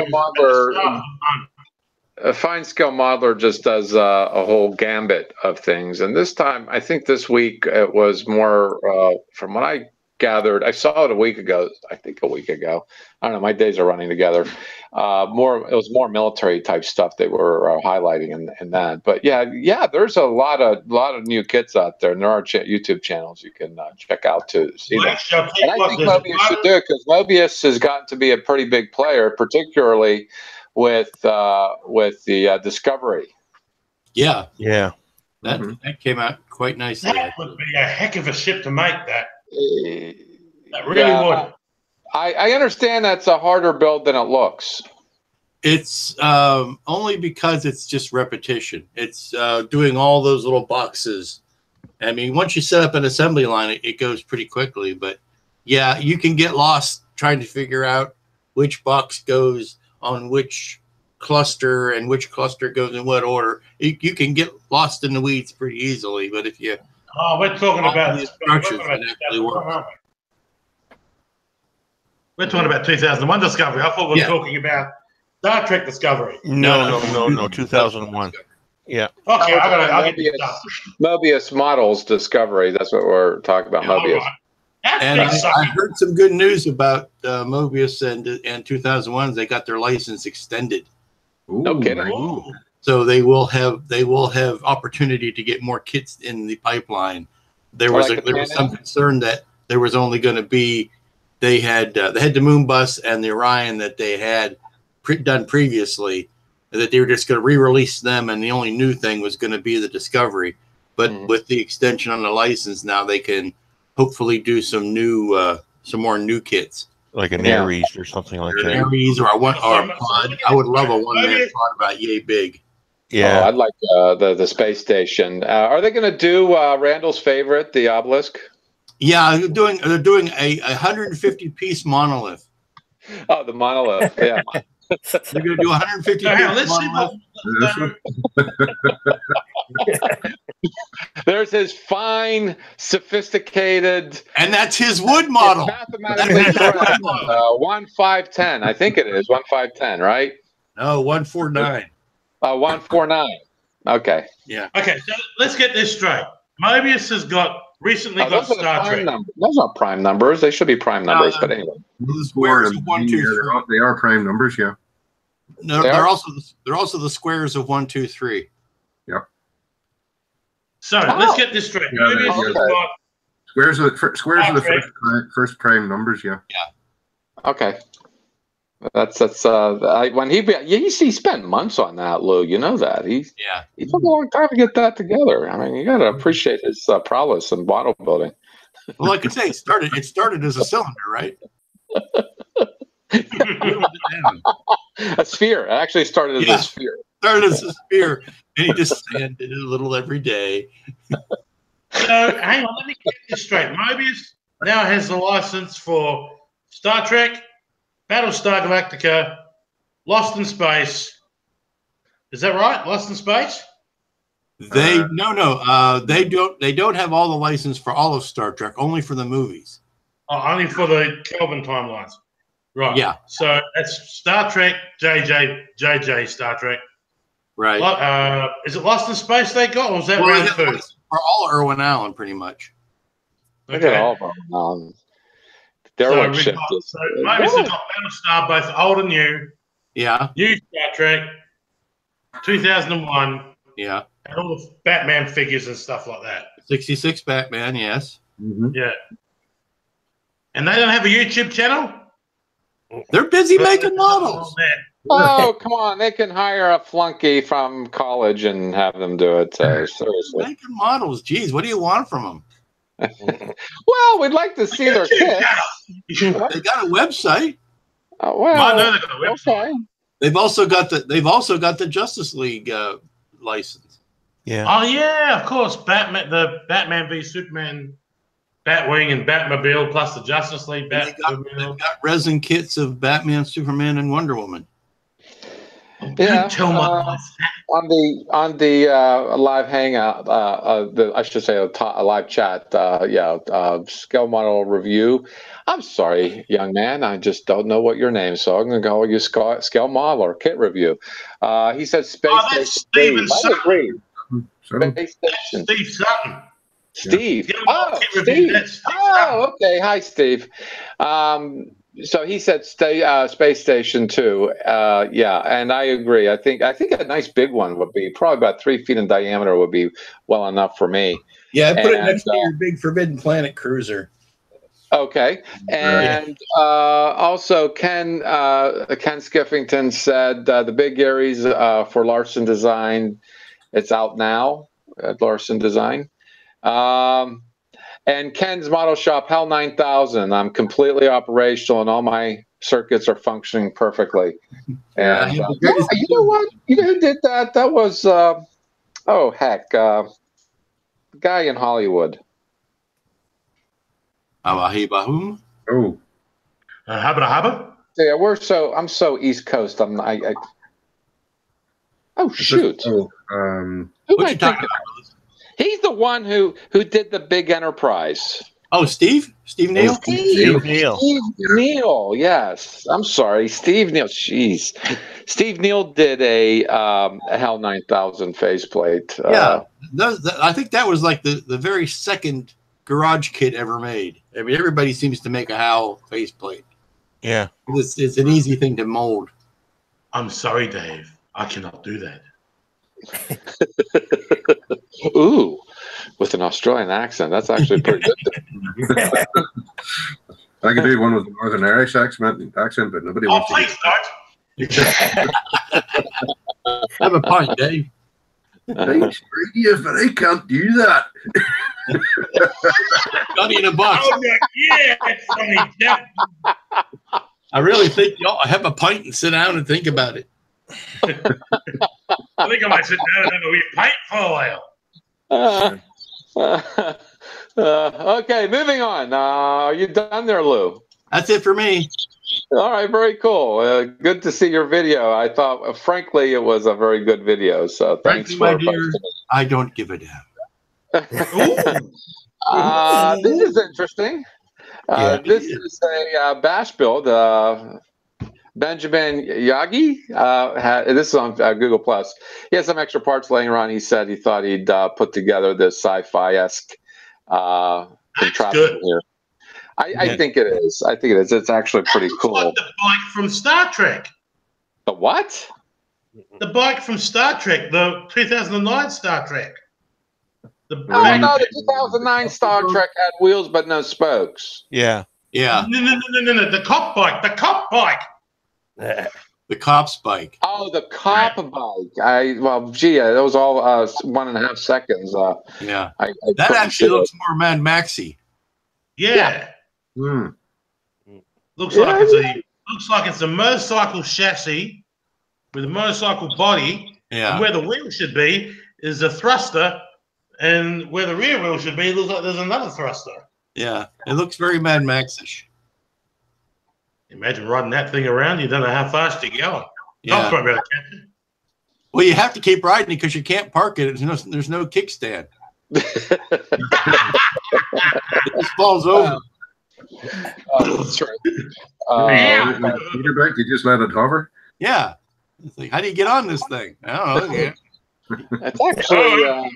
a fine scale modeler just does a whole gambit of things, and this time I think this week it was more from what I gathered. I saw it a week ago. I don't know, my days are running together. It was more military type stuff they were highlighting in that. But yeah, there's a lot of new kits out there, and there are YouTube channels you can check out to see that. And I think Mobius should do it, because Mobius has gotten to be a pretty big player, particularly with the Discovery. Yeah. That came out quite nicely. That would be a heck of a ship to make. That really would. I understand that's a harder build than it looks. It's only because it's just repetition. It's doing all those little boxes. I mean, once you set up an assembly line, it goes pretty quickly. But yeah, you can get lost trying to figure out which box goes on which cluster and which cluster goes in what order. You can get lost in the weeds pretty easily. But if you we're talking about structures that actually work. We're talking about 2001 Discovery. I thought we were talking about Star Trek Discovery. No, 2001. Yeah. Okay, Mobius models Discovery. That's what we're talking about. Mobius. Right. And I heard some good news about Mobius and 2001s. They got their license extended. No kidding. Ooh. So they will have opportunity to get more kits in the pipeline. There was some concern that there was only going to be they had the Moon Bus and the Orion that they had done previously, that they were just going to re-release them, and the only new thing was going to be the Discovery. But with the extension on the license now, they can hopefully do some more new kits, like an Ares or something like that. Ares or a pod. I would love a one-man pod about yay big. Yeah, I'd like the space station. Are they going to do Randall's favorite, the obelisk? Yeah, they're doing a 150-piece monolith. Oh, the monolith. Yeah. They're going to do 150 There's his fine, sophisticated, and that's his wood model. Mathematically correct. 1510. I think it is 1510, right? No, 149. 149. Okay. Yeah. Okay, so let's get this straight. Mobius has recently got Star Trek. Those aren't prime numbers. They should be prime numbers, but anyway. The squares of 1, 2, 3. They are prime numbers, yeah. No, they're also the squares of 1, 2, 3. Yep. So let's get this straight. Mobius has got squares are the first prime numbers, yeah. Yeah. Okay. That's when he spent months on that, Lou. You know that he took a long time to get that together. I mean, you got to appreciate his prowess in bottle building. Well, like I say, it started as a cylinder, right? A sphere. It actually started as a sphere. Started as a sphere, and he just sanded it a little every day. So hang on, let me get this straight. Mobius now has the license for Star Trek, Battlestar Galactica, Lost in Space. Is that right? Lost in Space? They don't have all the license for all of Star Trek, only for the movies. Oh, only for the Kelvin timelines. Right. Yeah. So that's Star Trek, JJ Star Trek. Right. Is it Lost in Space they got, or was that Red Food? For all Irwin Allen, pretty much. Look at all of them. Derelict ship. So Mobius has got Battlestar, both old and new. Yeah. New Star Trek, 2001. Yeah. And all the Batman figures and stuff like that. 66 Batman, yes. Mm-hmm. Yeah. And they don't have a YouTube channel? They're busy making models. Oh, come on. They can hire a flunky from college and have them do it. Seriously. Making models. Geez, what do you want from them? Well, we'd like to see their kits. They got a website. Oh, well, I know they got a website. Okay. They've also got the Justice League license. Yeah. Oh yeah, of course. The Batman v Superman, Batwing, and Batmobile, plus the Justice League. They've got resin kits of Batman, Superman, and Wonder Woman. Yeah. Tell my on the live hangout, I should say a live chat. Scale model review. I'm sorry, young man. I just don't know what your name is, so I'm going to call you scale model or kit review. He said space station. I agree. Space station. Steve Sutton. Steve. Yeah. Oh, Steve. Oh, okay. Hi, Steve. So he said space station too. Yeah, and I agree. I think a nice big one would be probably about 3 feet in diameter would be well enough for me. Yeah, I put it next to your big Forbidden Planet cruiser. Okay, and also Ken Skiffington said the big Aries for Larson Design. It's out now at Larson Design. And Ken's model shop, Hell 9000. I'm completely operational, and all my circuits are functioning perfectly. And you know what? You know who did that? That was the guy in Hollywood. Abahibahum? Oh. Habba? Yeah, I'm so East Coast. Oh shoot. What you talking about? He's the one who did the big Enterprise. Oh, Steve Neal? Steve Neal, yes. I'm sorry. Steve Neal. Jeez. Steve Neal did a Hell 9000 faceplate. Yeah. I think that was like the very second garage kit ever made. I mean, everybody seems to make a HAL faceplate. Yeah. It's an easy thing to mold. I'm sorry, Dave. I cannot do that. Ooh, with an Australian accent. That's actually pretty good. I could do one with a Northern Irish accent, but nobody wants to. Please don't. Have a pint, Dave. Thanks, Brady, but I can't do that. Johnny in a box. Oh, yeah, it's funny. Yeah. I really think you ought to have a pint and sit down and think about it. I think I might sit down and have a wee pint for a while. Okay, moving on. Are you done there, Lou? That's it for me. All right, very cool. Good to see your video. I thought, frankly, it was a very good video. So thanks Frankly, for my dear, I don't give a damn. This is interesting. This is a bash build. Benjamin Yagi. This is on Google Plus. He has some extra parts laying around. He said he thought he'd put together this sci-fi-esque contraption here. I think it is. I think it is. It's actually pretty cool. Like the bike from Star Trek. The what? The bike from Star Trek, the 2009 Star Trek. No, the 2009 Star Trek had wheels but no spokes. Yeah. Yeah. No. The cop bike. The cop bike. The cop's bike. Oh, the cop bike. That was all 1.5 seconds. Yeah. I that actually looks more Mad Maxy. Yeah. Looks like it's a motorcycle chassis with a motorcycle body. Yeah. And where the wheel should be is a thruster, and where the rear wheel should be, it looks like there's another thruster. Yeah. It looks very Mad Max-ish. Imagine riding that thing around. You don't know how fast you're going. Yeah. Cops won't be able to catch it. Well, you have to keep riding it because you can't park it. There's no kickstand. It just falls over. That's right. Motorbike, you just let it hover? Yeah. It's like, how do you get on this thing? I don't know. It's actually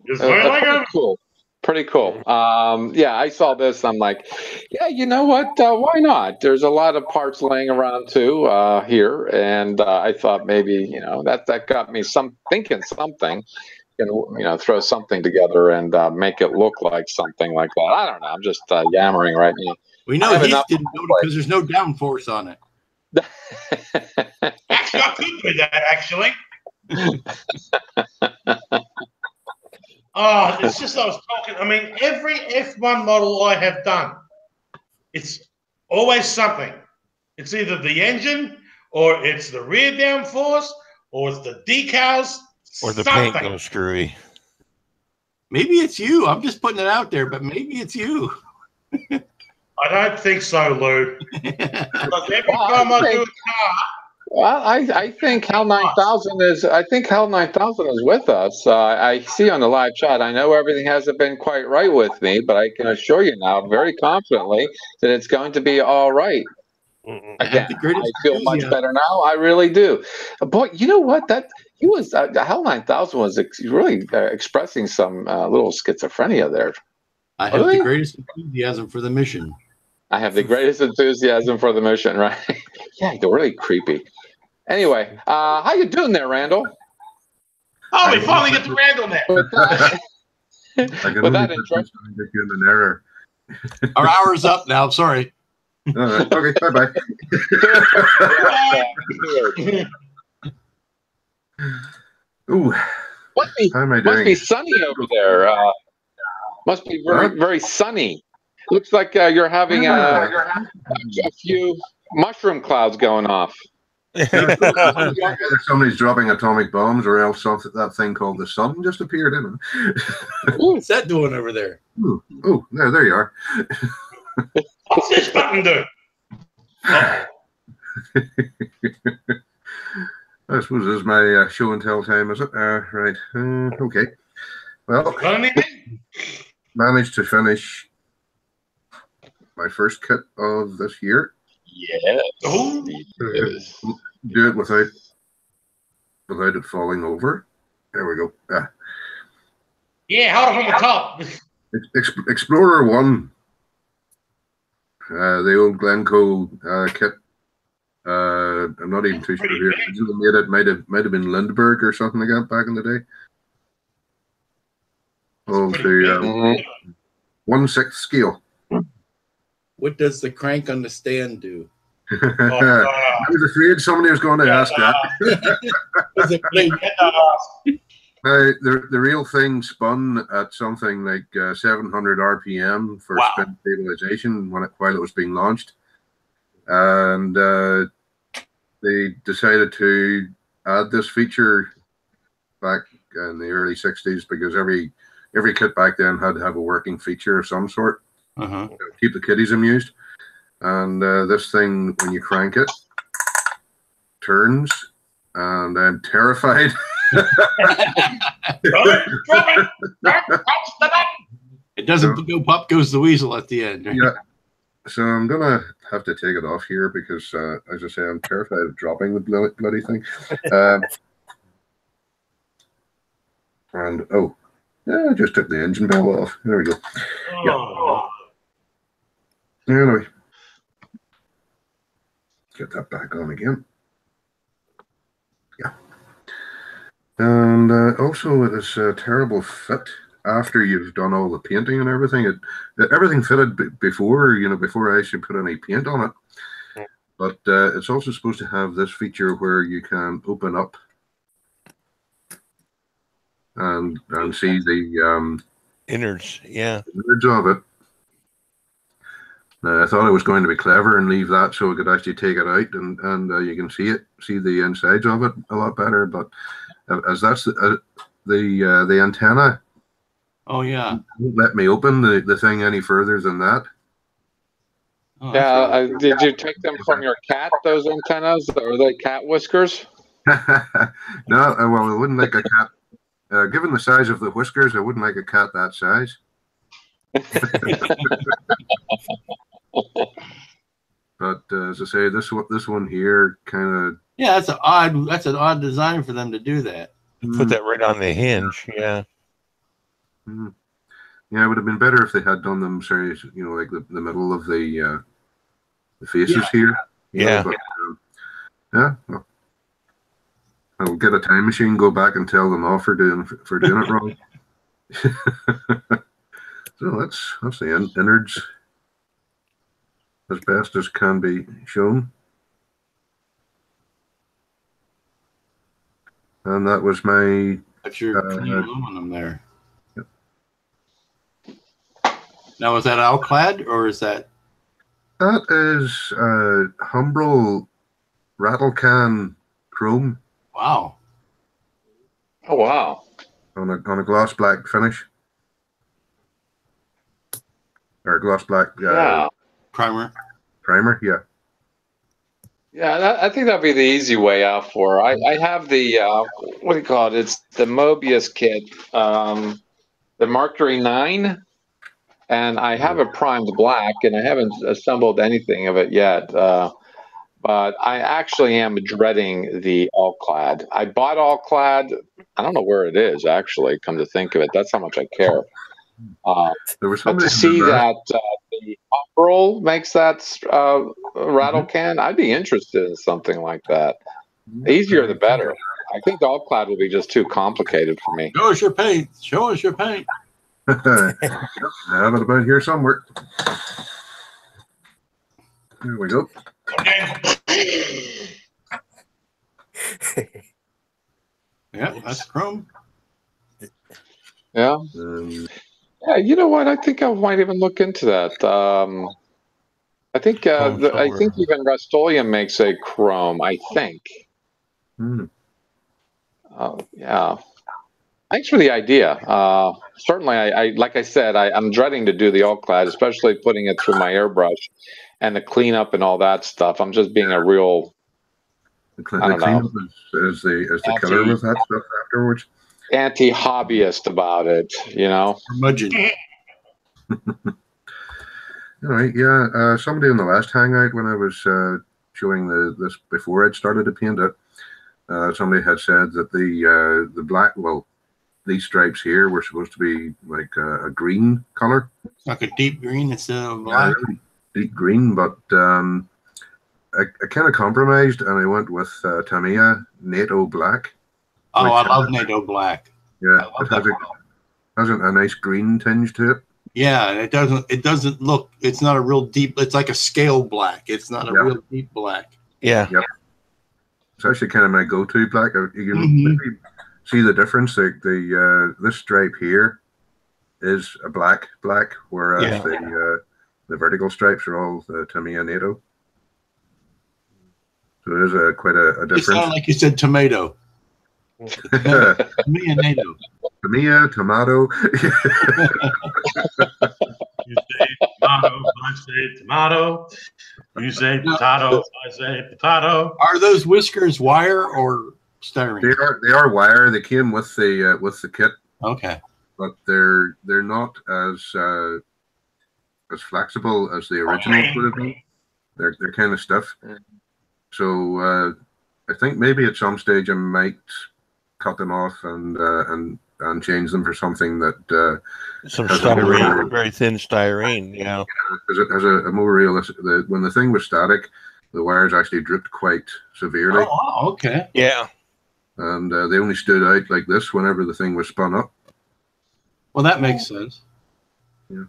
pretty cool. Pretty cool. I saw this. I'm like, yeah, you know what? Why not? There's a lot of parts laying around too here, and I thought maybe that got me thinking something. Throw something together and make it look like something like that. I don't know. I'm just yammering right now. We know he didn't do it because there's no downforce on it. Actually, I could do that, actually. It's just I was talking. I mean, every F1 model I have done, it's always something. It's either the engine, or it's the rear downforce, or it's the decals, or the something. paint goes screwy. Maybe it's you. I'm just putting it out there, but maybe it's you. I don't think so, Lou. Because every time I do a car. Well, I think HAL 9000 is. I think HAL 9000 is with us. I see on the live chat. I know everything hasn't been quite right with me, but I can assure you now, very confidently, that it's going to be all right. Again, I feel much better now. I really do. Boy, you know what? The HAL 9000 was really expressing some little schizophrenia there. I have the greatest enthusiasm for the mission. I have the greatest enthusiasm for the mission, right? Yeah, they're really creepy. Anyway, how you doing there, Randall? Oh, we finally get to Randall now. With that intro. Human error. Our hour's up now. Sorry. Okay, bye-bye. Ooh. Must be sunny over there. Must be very, very sunny. Looks like you're having a few mushroom clouds going off. Somebody's dropping atomic bombs, or else that thing called the sun just appeared in it. What's that doing over there? Oh, there you are. What's this button do? I suppose this is my show and tell time, is it? Right. Okay. Well, managed to finish my first kit of this year. Yeah. Do it without it falling over. There we go. Yeah, hold it from the top. Explorer 1, the old Glencoe kit. I'm not even too sure who originally made it. Might have been Lindbergh or something like that back in the day. Oh, the 1/6 scale. What does the crank on the stand do? I was afraid somebody was going to ask that. The real thing spun at something like 700 RPM for spin stabilization while it was being launched, and they decided to add this feature back in the early 60s because every kit back then had to have a working feature of some sort to keep the kiddies amused. And this thing, when you crank it, turns, and I'm terrified. It doesn't go pop goes the weasel at the end. Yeah. So I'm gonna have to take it off here because, as I say, I'm terrified of dropping the bloody thing. And I just took the engine bell off. There we go. Yeah. Anyway, get that back on again. Yeah. And also, it is a terrible fit after you've done all the painting and everything. Everything fitted before I actually put any paint on it. But it's also supposed to have this feature where you can open up and see the innards, innards of it. I thought it was going to be clever and leave that so we could actually take it out and you can see the insides of it a lot better. But as that's the antenna. Oh yeah. Won't let me open the thing any further than that. Oh, yeah. Did you take them from your cat? Those antennas, or are they cat whiskers? No. Well, I wouldn't like a cat. Given the size of the whiskers, I wouldn't like a cat that size. But as I say, this one here kind of that's an odd design for them to do that. Put that right on the hinge, yeah. Yeah, it would have been better if they had done them, sorry, like the middle of the faces here. Yeah. But, well, I'll get a time machine, go back and tell them off for doing it wrong. So that's the innards as best as can be shown. And that was my. That's your clean aluminum there. Yep. Now, is that Alclad or is that? That is Humbrol rattle can chrome. Wow. Oh wow. On a gloss black finish. Or gloss black primer. Yeah. Yeah, I think that'd be the easy way out for. I have the what do you call it? It's the Mobius kit, the Mercury 9, and I have it primed black, and I haven't assembled anything of it yet. But I actually am dreading the All-Clad. I bought All-Clad. I don't know where it is actually. Come to think of it, that's how much I care. But to see that the Humbrol makes that rattle can, I'd be interested in something like that. The easier the better. I think the All-Clad will be just too complicated for me. Show us your paint. Show us your paint. I have it about here somewhere. There we go. Yeah, that's chrome. Yeah. Yeah, you know what? I think I might even look into that. I think even Rust-Oleum makes a chrome. I think. Yeah. Thanks for the idea. Certainly, I like I said, I'm dreading to do the All-Clad, especially putting it through my airbrush and the cleanup and all that stuff. I'm just being a real. The cleanup is the killer with that stuff afterwards. Anti-hobbyist about it, Curmudgeon. All right, yeah. Somebody in the last Hangout, when I was showing this before I'd started to paint it, somebody had said that the black, well, these stripes here were supposed to be like a green color, like a deep green instead of yeah, black. really deep green. But I kind of compromised, and I went with Tamiya NATO Black. Oh, I love NATO Black. Yeah, I love that has a nice green tinge to it. Yeah, and it doesn't look. It's not a real deep. It's like a scale black. It's not a real deep black. Yeah. Yep. It's actually kind of my go-to black. You can maybe see the difference. Like this stripe here is a black, whereas the vertical stripes are all the Tamiya NATO. So there's quite a difference. It sounded like you said tomato. Tamiya NATO. Tamiya, tomato. You say tomato, I say tomato. You say potato, I say potato. Are those whiskers wire or styrene? They are wire. They came with the kit. Okay. But they're not as flexible as the originals would have been. They're kind of stiff. So I think maybe at some stage I might cut them off and change them for something that some styrene, very thin styrene. Yeah, because it has a more realistic. When the thing was static, the wires actually dripped quite severely. Oh, okay. Yeah, and they only stood out like this whenever the thing was spun up. Well, that makes sense. Yeah.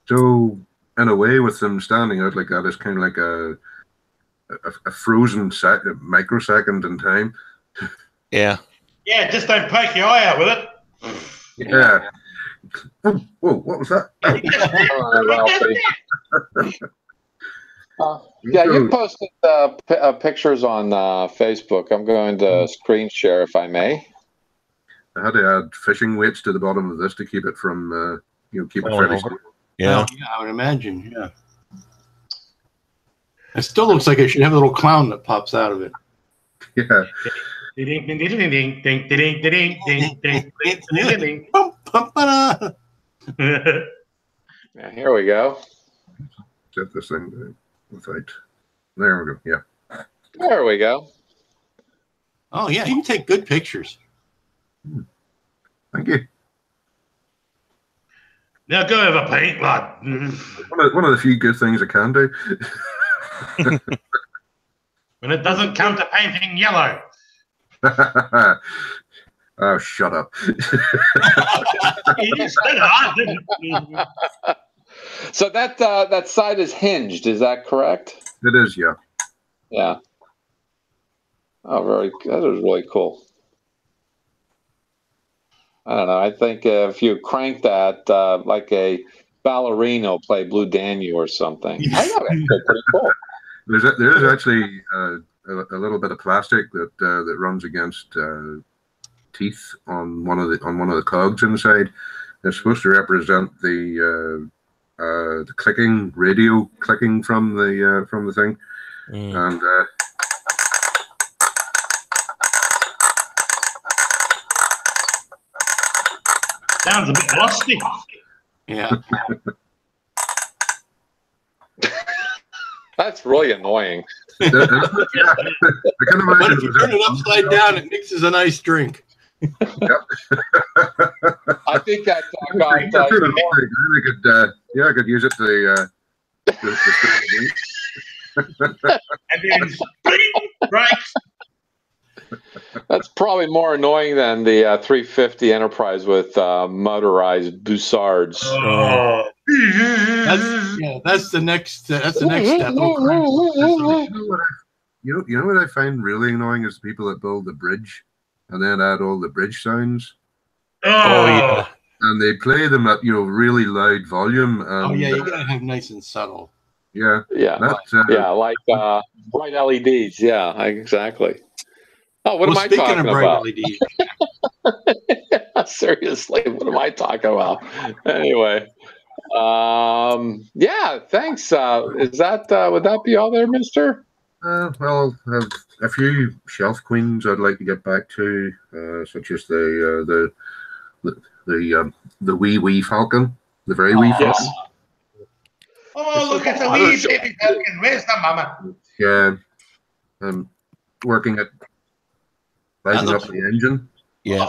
So in a way, with them standing out like that, it's kind of like a frozen microsecond in time. Yeah. Yeah, just don't poke your eye out with it. Yeah. Oh, whoa, what was that? Yeah, you posted pictures on Facebook. I'm going to screen share if I may. I had to add fishing weights to the bottom of this to keep it from, keep it fairly stable. Yeah. Yeah, I would imagine. Yeah. It still looks like it should have a little clown that pops out of it. Yeah. Yeah, here we go. Set this thing without. There we go. Yeah. There we go. Oh yeah, you can take good pictures. Thank you. Now go over paint, lad. One of the few good things I can do. When it doesn't come to painting yellow. Oh, shut up. So that side is hinged, is that correct? It is, yeah. Yeah. Oh, that is really cool. I don't know. I think if you crank that like a ballerina will play Blue Danube or something. I know that's pretty cool. There is actually a little bit of plastic that runs against teeth on one of the cogs inside. It's supposed to represent the clicking, radio clicking from the thing, and sounds a bit rusty. Yeah. That's really annoying. Yeah. But if you turn it upside down, it mixes a nice drink. Yep. I think that I could use it to And then spring breaks. That's probably more annoying than the 350 Enterprise with motorized Bussards. Oh. That's the next. That's the next step. You know what I find really annoying is people that build the bridge and then add all the bridge sounds. Oh yeah. And they play them at really loud volume. And, Oh yeah, you gotta have nice and subtle. Yeah. Yeah. Like bright LEDs. Yeah, exactly. Oh, what am I talking about? Seriously, what am I talking about? Anyway, yeah, thanks. Is that would that be all there, Mister? Well, a few shelf queens I'd like to get back to, such as the wee falcon, the very wee falcon. Yes. Oh, look at the wee baby falcon. Where's the mama? Yeah, I'm working at lighting up the engine. Yeah.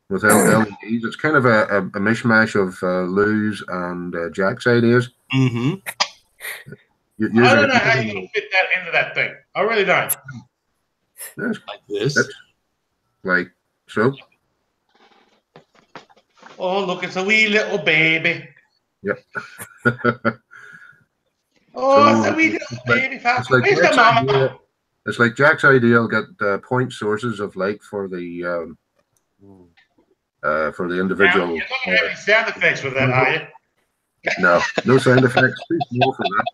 With LEDs, it's kind of a mishmash of Lou's and Jack's ideas. Mm-hmm. I don't know how you can fit that into that thing. I really don't. Like this. Like so. Oh, look, it's a wee little baby. Yep. Oh, it's a wee little baby. It's like Where's the mama? It's like Jack's idea. I'll get point sources of light for the individual. Now, you're not going to have any sound effects with that, are you? No sound effects. Please no for that.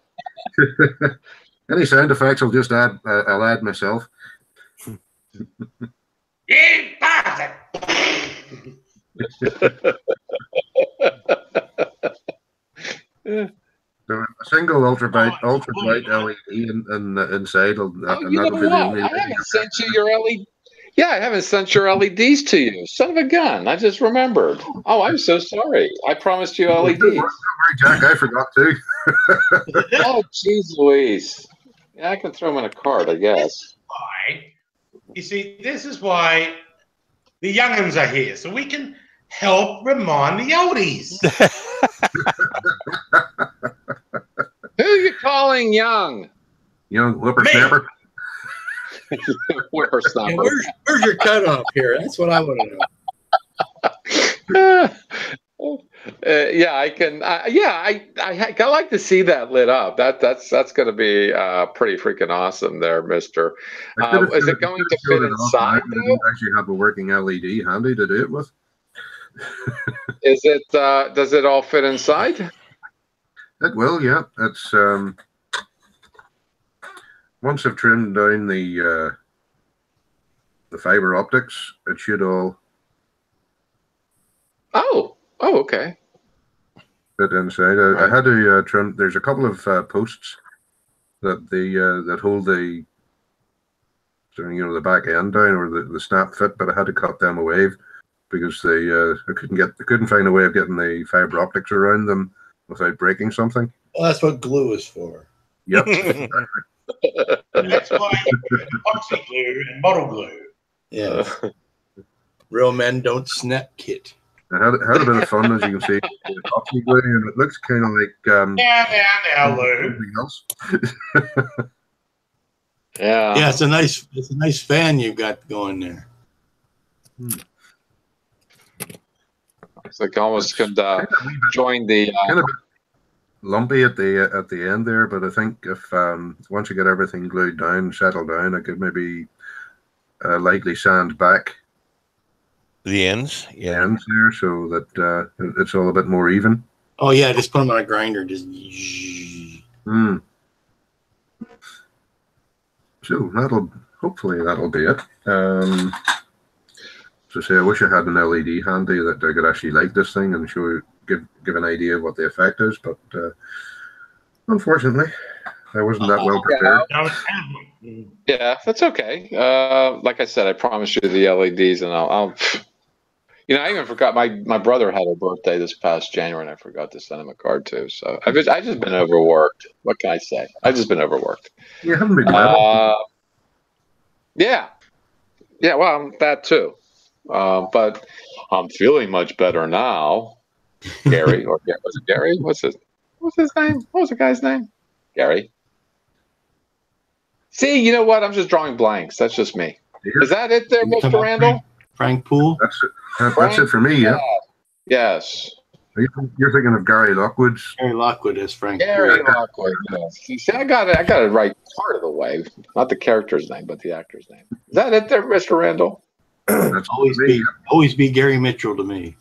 Any sound effects I'll just add. I'll add myself. So a single ultra bright LED inside. You know what? I haven't sent you your LED. Yeah, I haven't sent your LEDs to you. Son of a gun! I just remembered. Oh, I'm so sorry. I promised you LEDs. Don't worry, Jack. I forgot too. Oh, jeez, Louise. Yeah, I can throw them in a cart, I guess. Why? You see, this is why the young'uns are here, so we can help remind the oldies. Who are you calling young? Young whippersnapper. Whippersnapper. Yeah, where's your cutoff here? That's what I want to know. Yeah, I can. I like to see that lit up. That's going to be pretty freaking awesome, there, Mister. Is it going to fit inside? I don't actually have a working LED handy to do it with. Is it? Does it all fit inside? It will, yeah. It's once I've trimmed down the fiber optics, it should all. Oh, okay. Fit inside. I had to trim. There's a couple of posts that that hold the the back end down or the snap fit, but I had to cut them away because I couldn't find a way of getting the fiber optics around them without breaking something. Well, that's what glue is for. Yep. That's why you put epoxy glue and model glue. Yeah. Real men don't snap kit. I had a bit of fun, as you can see, with epoxy glue, and it looks kind of like now, Lou. something else. Yeah. Yeah, it's a nice fan you've got going there. It's like almost could join the. Kind of lumpy at the end there, but I think if once you get everything glued down, settled down, I could maybe lightly sand back the ends, the ends there, so that it's all a bit more even. Oh yeah, just put them on a grinder. Just. So hopefully that'll be it. So say I wish I had an LED handy that I could actually light this thing and give an idea of what the effect is, but unfortunately I wasn't that well prepared. Yeah, that's okay. Like I said, I promised you the LEDs, and I'll I even forgot my brother had a birthday this past January, and I forgot to send him a card too. So I just been overworked. What can I say? I've just been overworked. You haven't been glad. Yeah. Well, that too. But I'm feeling much better now. Gary, or was it Gary? What's his name? What was the guy's name? Gary. See, you know what? I'm just drawing blanks. That's just me. Is that it there, Mr. Randall? Frank Poole? That's it. That's it for me, yeah. Yes. You're thinking of Gary Lockwood's. Gary Lockwood is Frank. Gary Lockwood, yes. See, I got it right part of the way. Not the character's name, but the actor's name. Is that it there, Mr. Randall? That's always be Gary Mitchell to me.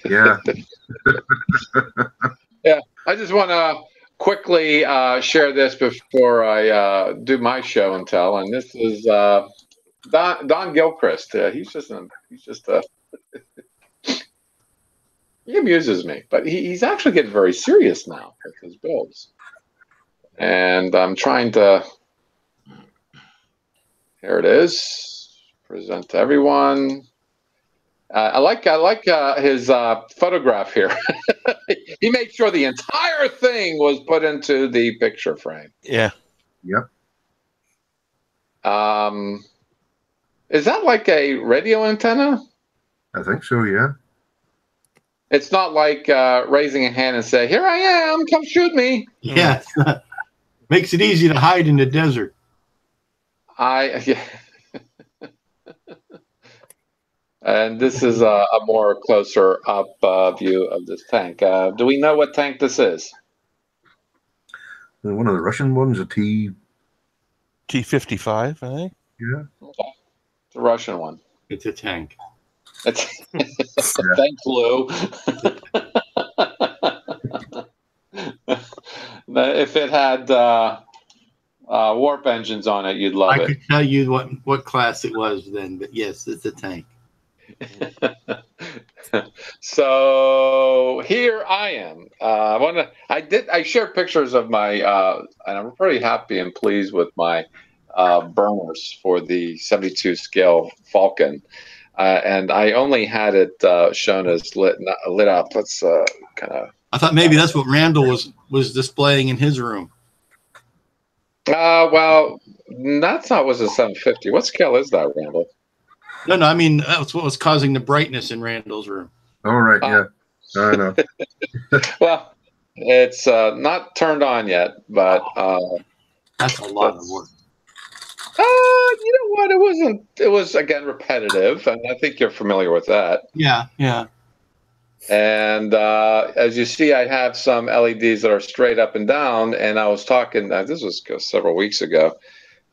Yeah. Yeah. I just want to quickly share this before I do my show and tell. And this is Don Gilchrist. He's just he amuses me, but he's actually getting very serious now with his builds. And I'm trying to. Here it is. Present to everyone. I like his photograph here. He made sure the entire thing was put into the picture frame. Yeah. Yep. Is that like a radio antenna? I think so, yeah. It's not like raising a hand and say, "Here I am, come shoot me." Yeah, makes it easy to hide in the desert. Yeah. And this is a more closer up view of this tank. Do we know what tank this is? One of the Russian ones, a T-55, I think. Yeah. Okay. It's a Russian one. It's a tank. It's Thanks, Lou. If it had warp engines on it, you'd love I it. could tell you what class it was then, but yes, it's a tank. So here I am. I shared pictures of my and I'm pretty happy and pleased with my burners for the 72 scale Falcon. And I only had it shown as lit up. Let's kind of. I thought maybe that's what Randall was displaying in his room. Well, that's not was a 750. What scale is that, Randall? No, I mean that's what was causing the brightness in Randall's room. All right, yeah. I know. Well, it's not turned on yet, but that's a lot of work. You know what? It wasn't. It was again repetitive, and I think you're familiar with that. Yeah. And as you see, I have some LEDs that are straight up and down. And I was talking. This was several weeks ago.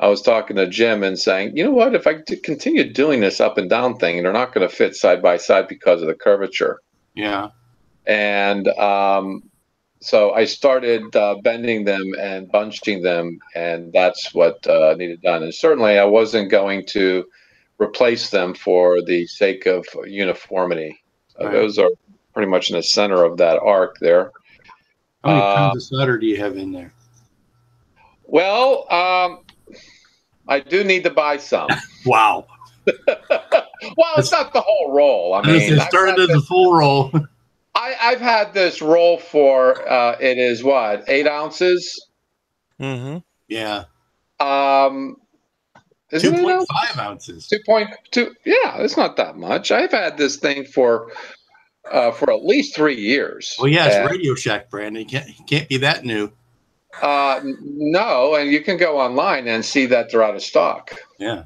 I was talking to Jim and saying, you know what? If I continue doing this up and down thing, they're not going to fit side by side because of the curvature. Yeah. And so I started bending them and bunching them, and that's what needed done. And certainly I wasn't going to replace them for the sake of uniformity. So Right. Those are pretty much in the center of that arc there. How many pounds of solder do you have in there? Well, I do need to buy some. Wow. Well, it's not the whole roll. I mean, it started as a full roll. I've had this roll for it is what, 8 ounces. Mm-hmm. Yeah. 2.5 ounces. 2.2. Yeah, it's not that much. I've had this thing for at least 3 years. Well, yeah, it's Radio Shack brand. It can't be that new. No, and you can go online and see that they're out of stock. Yeah.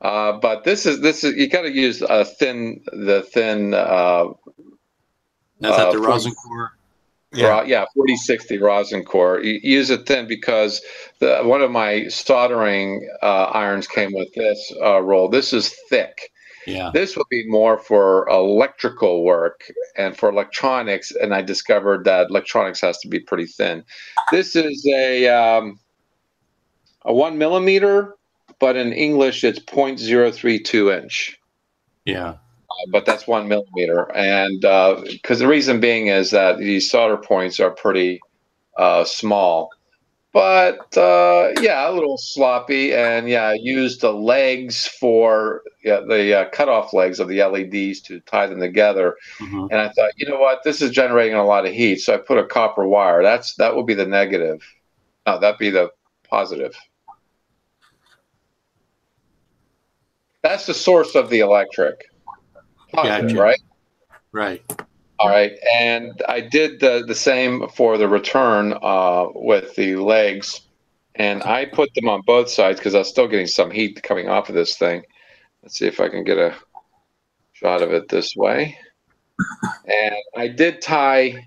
But this is you got to use the thin. That's at the rosin core. Yeah, 4060 rosin core. You use it thin because one of my soldering irons came with this roll. This is thick. Yeah. This would be more for electrical work and for electronics, and I discovered that electronics has to be pretty thin. This is a 1 millimeter, but in English it's 0.032 inch. Yeah. But that's 1 millimeter, and because the reason being is that these solder points are pretty small. But yeah, a little sloppy, and yeah, I used the legs for the cutoff legs of the LEDs to tie them together. Mm-hmm. And I thought, you know what, this is generating a lot of heat, so I put a copper wire. That would be the negative. No, that'd be the positive. That's the source of the electric. Positive, Gotcha. right? Right. All right, and I did the same for the return with the legs, and I put them on both sides because I was still getting some heat coming off of this thing. Let's see if I can get a shot of it this way. And I did tie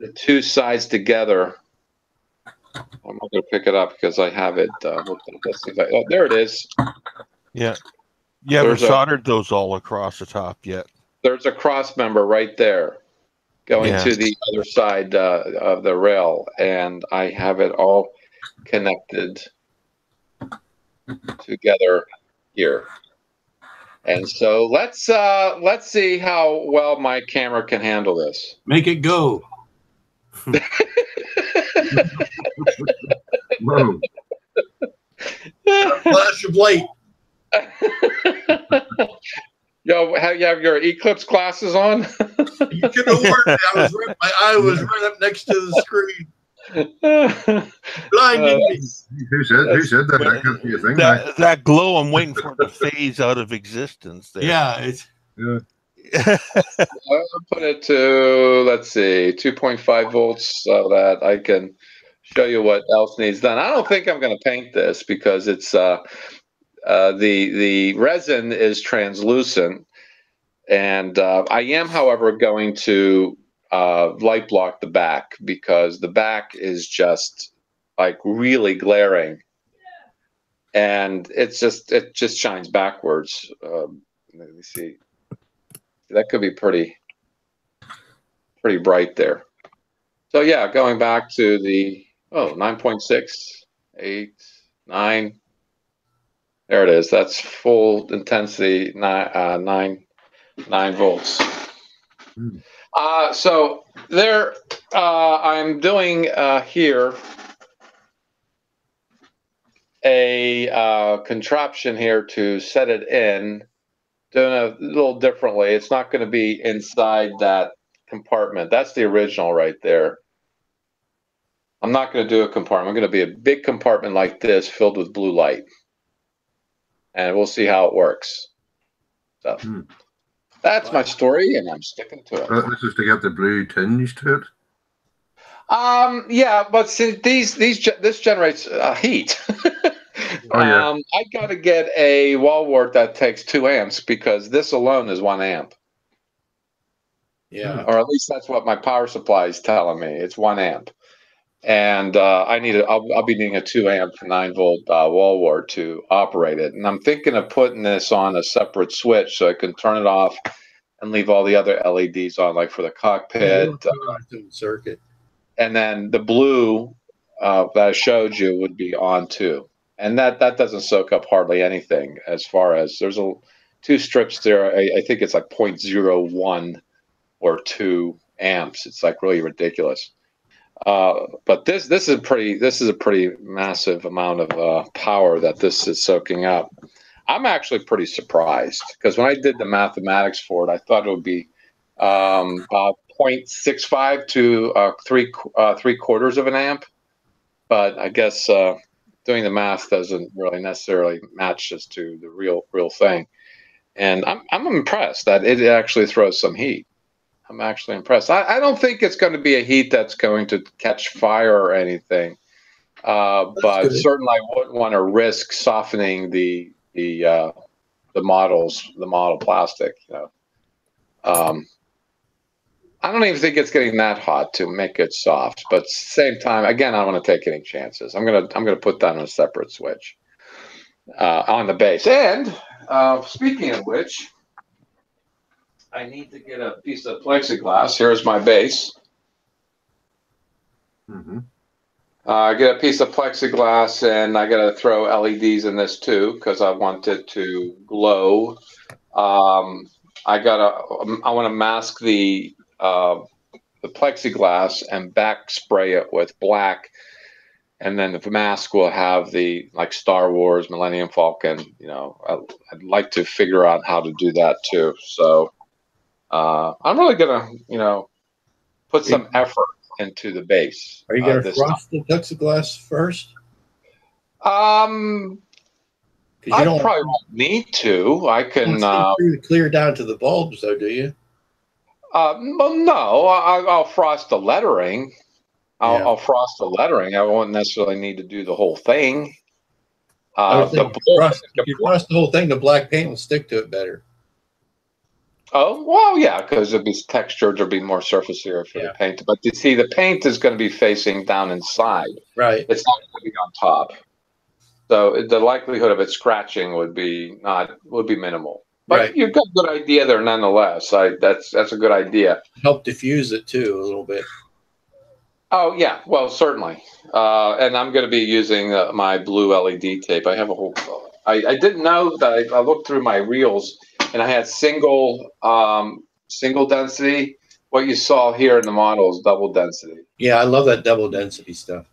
the two sides together. I'm not going to pick it up because I have it. Let's see if oh, there it is. Yeah. You haven't soldered those all across the top yet. There's a cross member right there going to the other side of the rail, and I have it all connected together here. And so let's see how well my camera can handle this. Make it go. Whoa. Flash of light. Yo, you have your eclipse glasses on? You could have warned me. My eye was right up next to the screen. Blinding me. Who said that? That could be a thing. That glow, I'm waiting for it to phase out of existence. There. Yeah, I'll put it to, let's see, 2.5 volts so that I can show you what else needs done. I don't think I'm going to paint this because it's the resin is translucent, and I am, however, going to light block the back because the back is just like really glaring, and it just shines backwards. Let me see. That could be pretty bright there. So yeah, going back to the 9.6, 8, 9. There it is. That's full intensity, 9 volts. So there, I'm doing here a contraption here to set it in. Doing a little differently. It's not going to be inside that compartment. That's the original right there. I'm not going to do a compartment. I'm going to be a big compartment like this filled with blue light. And we'll see how it works. So that's my story, and I'm sticking to it. This is to get the blue tinge to it? Yeah, but see, this generates heat. I got to get a wall wart that takes 2 amps because this alone is 1 amp. Yeah. Or at least that's what my power supply is telling me. It's 1 amp. And I'll be needing a 2 amp 9 volt wall wart to operate it. And I'm thinking of putting this on a separate switch so I can turn it off and leave all the other LEDs on, like for the cockpit. Circuit. And then the blue that I showed you would be on too. And that doesn't soak up hardly anything as far as there's 2 strips there. I think it's like 0.01 or 2 amps. It's like really ridiculous. But this is a pretty massive amount of power that this is soaking up. I'm actually pretty surprised because when I did the mathematics for it, I thought it would be about 0.65 to 3/4 of an amp. But I guess doing the math doesn't really necessarily match as to the real thing. And I'm impressed that it actually throws some heat. I'm actually impressed. I don't think it's going to be a heat that's going to catch fire or anything, but certainly I wouldn't want to risk softening the model plastic. I don't even think it's getting that hot to make it soft, but at the same time, again, I don't want to take any chances. I'm gonna put that on a separate switch on the base. And speaking of which, I need to get a piece of plexiglass. Here's my base. I get a piece of plexiglass, and I got to throw LEDs in this too because I want it to glow. I want to mask the plexiglass and back spray it with black, and then the mask will have the like Star Wars, Millennium Falcon. I'd like to figure out how to do that too. So I'm really gonna put some effort into the base. Are you gonna frost the plexiglass first? I probably won't need to. I can clear down to the bulbs, though, do you? Well, no. I'll frost the lettering. I'll frost the lettering. I won't necessarily need to do the whole thing. If you frost the whole thing, the black paint will stick to it better. Oh, well, yeah, because it'll be textured. There'll be more surface area for the paint. But you see, the paint is going to be facing down inside. Right. It's not going to be on top. So the likelihood of it scratching would be minimal. But you've got a good idea there nonetheless. That's a good idea. Help diffuse it too a little bit. Oh yeah, well certainly. And I'm going to be using my blue LED tape. I have a whole. I didn't know that. I looked through my reels, and I had single density. What you saw here in the model is double density. Yeah, I love that double density stuff.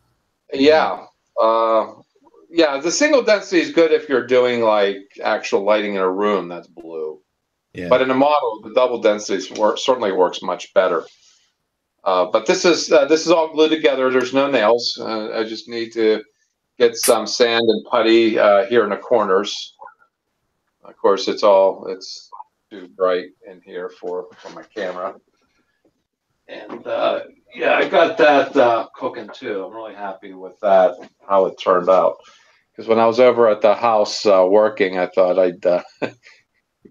Yeah. Yeah, the single density is good if you're doing like actual lighting in a room that's blue. Yeah. But in a model, the double density certainly works much better. But this is all glued together. There's no nails. I just need to get some sand and putty here in the corners. Of course, it's too bright in here for my camera. And yeah, I got that cooking too. I'm really happy with that, how it turned out. Because when I was over at the house working, I thought I'd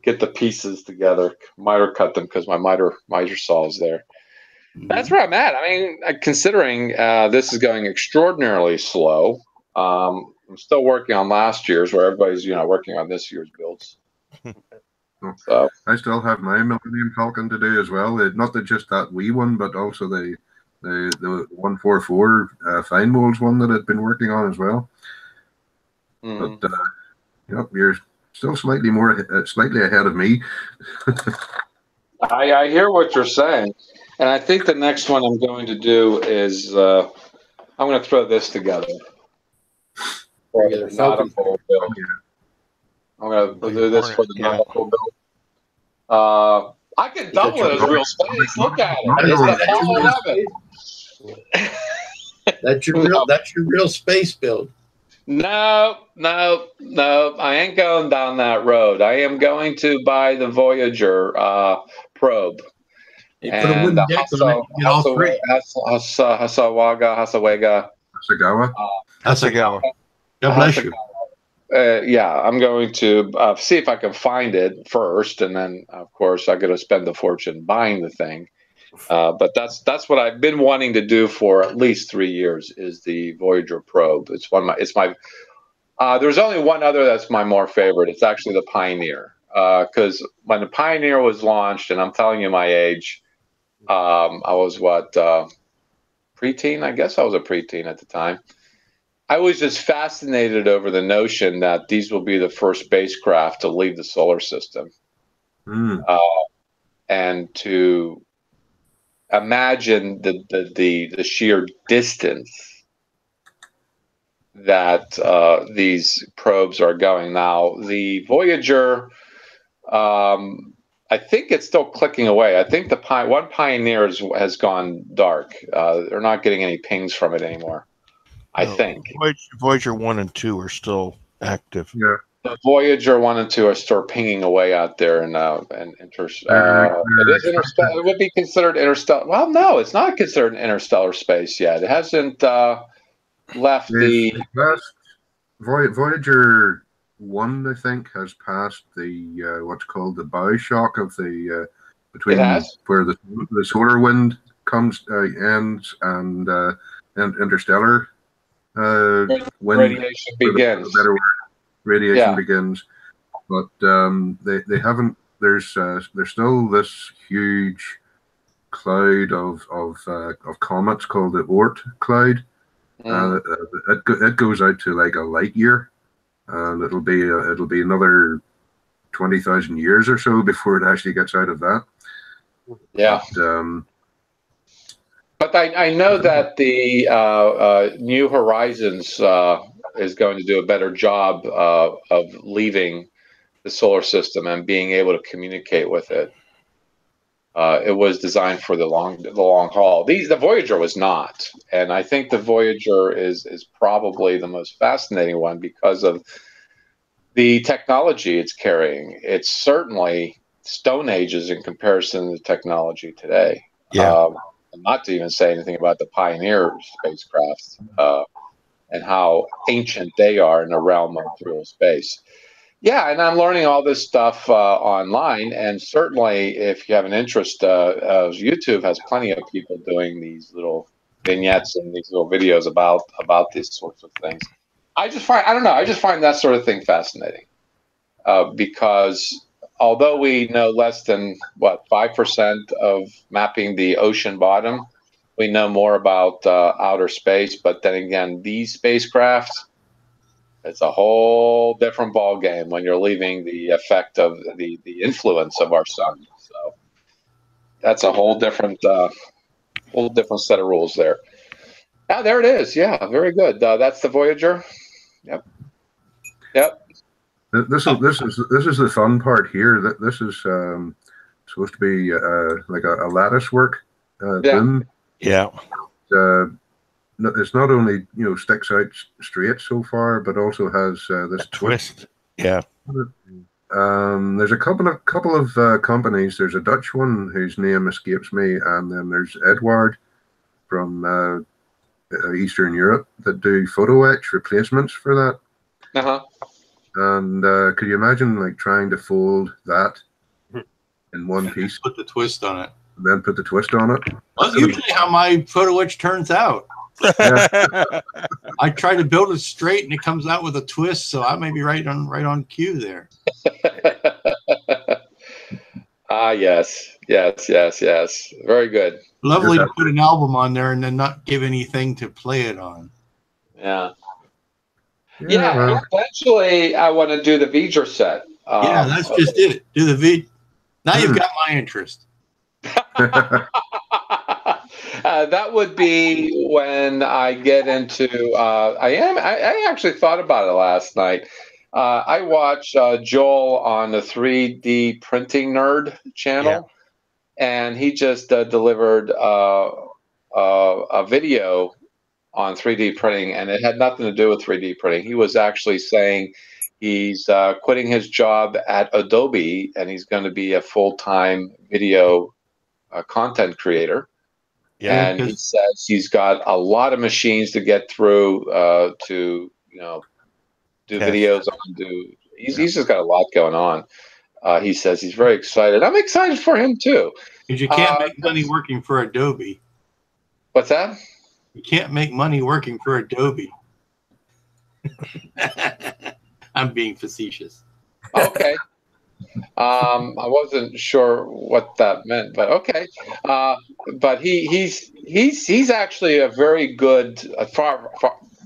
get the pieces together, miter cut them because my miter saw is there. That's where I'm at. I mean, considering this is going extraordinarily slow, I'm still working on last year's, where everybody's working on this year's builds. So I still have my Millennium Falcon to do as well. Not just that wee one, but also the 144 fine molds one that I've been working on as well. But yep, you're still slightly ahead of me. I hear what you're saying, and I think the next one I'm going to do is I'm going to throw this together. Not a full build. I'm going to do this for the not a full build. I can double it as real space. Look at it. That's your real space build. No. I ain't going down that road. I am going to buy the Voyager probe. You put a wooden deck on it, you get all three. Hasagawa. God bless you. Yeah, I'm going to see if I can find it first, and then of course I'm going to spend the fortune buying the thing. But that's what I've been wanting to do for at least 3 years is the Voyager probe. It's my. There's only one other that's my more favorite. It's actually the Pioneer. Because when the Pioneer was launched, and I'm telling you my age, I was preteen? I guess I was a preteen at the time. I was just fascinated over the notion that these will be the first spacecraft to leave the solar system. And to imagine the sheer distance that these probes are going. Now, the Voyager, I think it's still clicking away. I think one Pioneer has gone dark. They're not getting any pings from it anymore. I think Voyager 1 and 2 are still active. Yeah. The Voyager 1 and 2 are still pinging away out there, and it would be considered interstellar. Well, no, it's not considered interstellar space yet. It hasn't left the Voyager 1, I think, has passed the what's called the bow shock of the between where the solar wind ends and interstellar wind radiation begins. Radiation begins, but they haven't. There's still this huge cloud of comets called the Oort cloud. It goes out to like a light year, and it'll be another 20,000 years or so before it actually gets out of that. Yeah. But I know that the New Horizons is going to do a better job of leaving the solar system and being able to communicate with it. It was designed for the long haul. The Voyager was not, and I think the Voyager is probably the most fascinating one because of the technology it's carrying. It's certainly Stone Ages in comparison to the technology today. Yeah. Not to even say anything about the Pioneer spacecraft and how ancient they are in the realm of real space. Yeah, and I'm learning all this stuff online, and certainly if you have an interest, YouTube has plenty of people doing these little vignettes and these little videos about these sorts of things. I just find that sort of thing fascinating because although we know less than 5% of mapping the ocean bottom, we know more about outer space. But then again, these spacecraft, it's a whole different ball game when you're leaving the effect of the influence of our sun. So that's a whole different set of rules there. Ah, there it is. Yeah, very good. That's the Voyager. Yep. This is the fun part here. This is supposed to be like a lattice work dome Yeah. It's not only sticks out straight so far, but also has this twist. Yeah. There's a couple of companies. There's a Dutch one whose name escapes me, and then there's Edward from Eastern Europe that do photo etch replacements for that. Uh-huh. And could you imagine like trying to fold that in one piece, put the twist on it, and then put the twist on it? Well, that's usually how my photo etch turns out. Yeah. I try to build it straight, and it comes out with a twist. So I may be right on cue there. Yes. Very good. Lovely to put an album on there and then not give anything to play it on. Yeah. Yeah. Eventually, I want to do the V'ger set. Yeah, that's just it. Do the V. Now you've got my interest. That would be when I get into. I actually thought about it last night. I watch Joel on the 3D Printing Nerd channel, and he just delivered a video on 3D printing, and it had nothing to do with 3D printing. He was actually saying he's quitting his job at Adobe, and he's going to be a full-time video content creator. Yeah, and he says he's got a lot of machines to get through to do videos on. He's just got a lot going on. He says he's very excited. I'm excited for him too. Because you can't make money working for Adobe. What's that? You can't make money working for Adobe. I'm being facetious. Okay. I wasn't sure what that meant, but okay. But he's actually a very good, far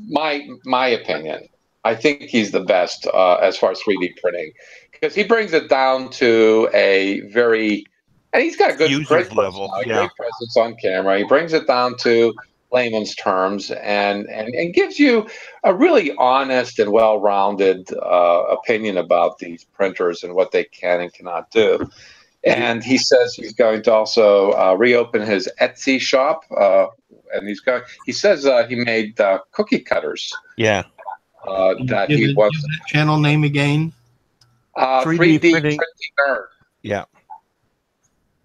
my opinion. I think he's the best as far as 3D printing, because he brings it down to a very, and he's got a great level, great presence on camera. He brings it down to layman's terms and gives you a really honest and well-rounded opinion about these printers and what they can and cannot do. And he says he's going to also reopen his Etsy shop, and he says he made cookie cutters. Yeah. That he wants. That channel name again? 3D Printing Nerd. Yeah.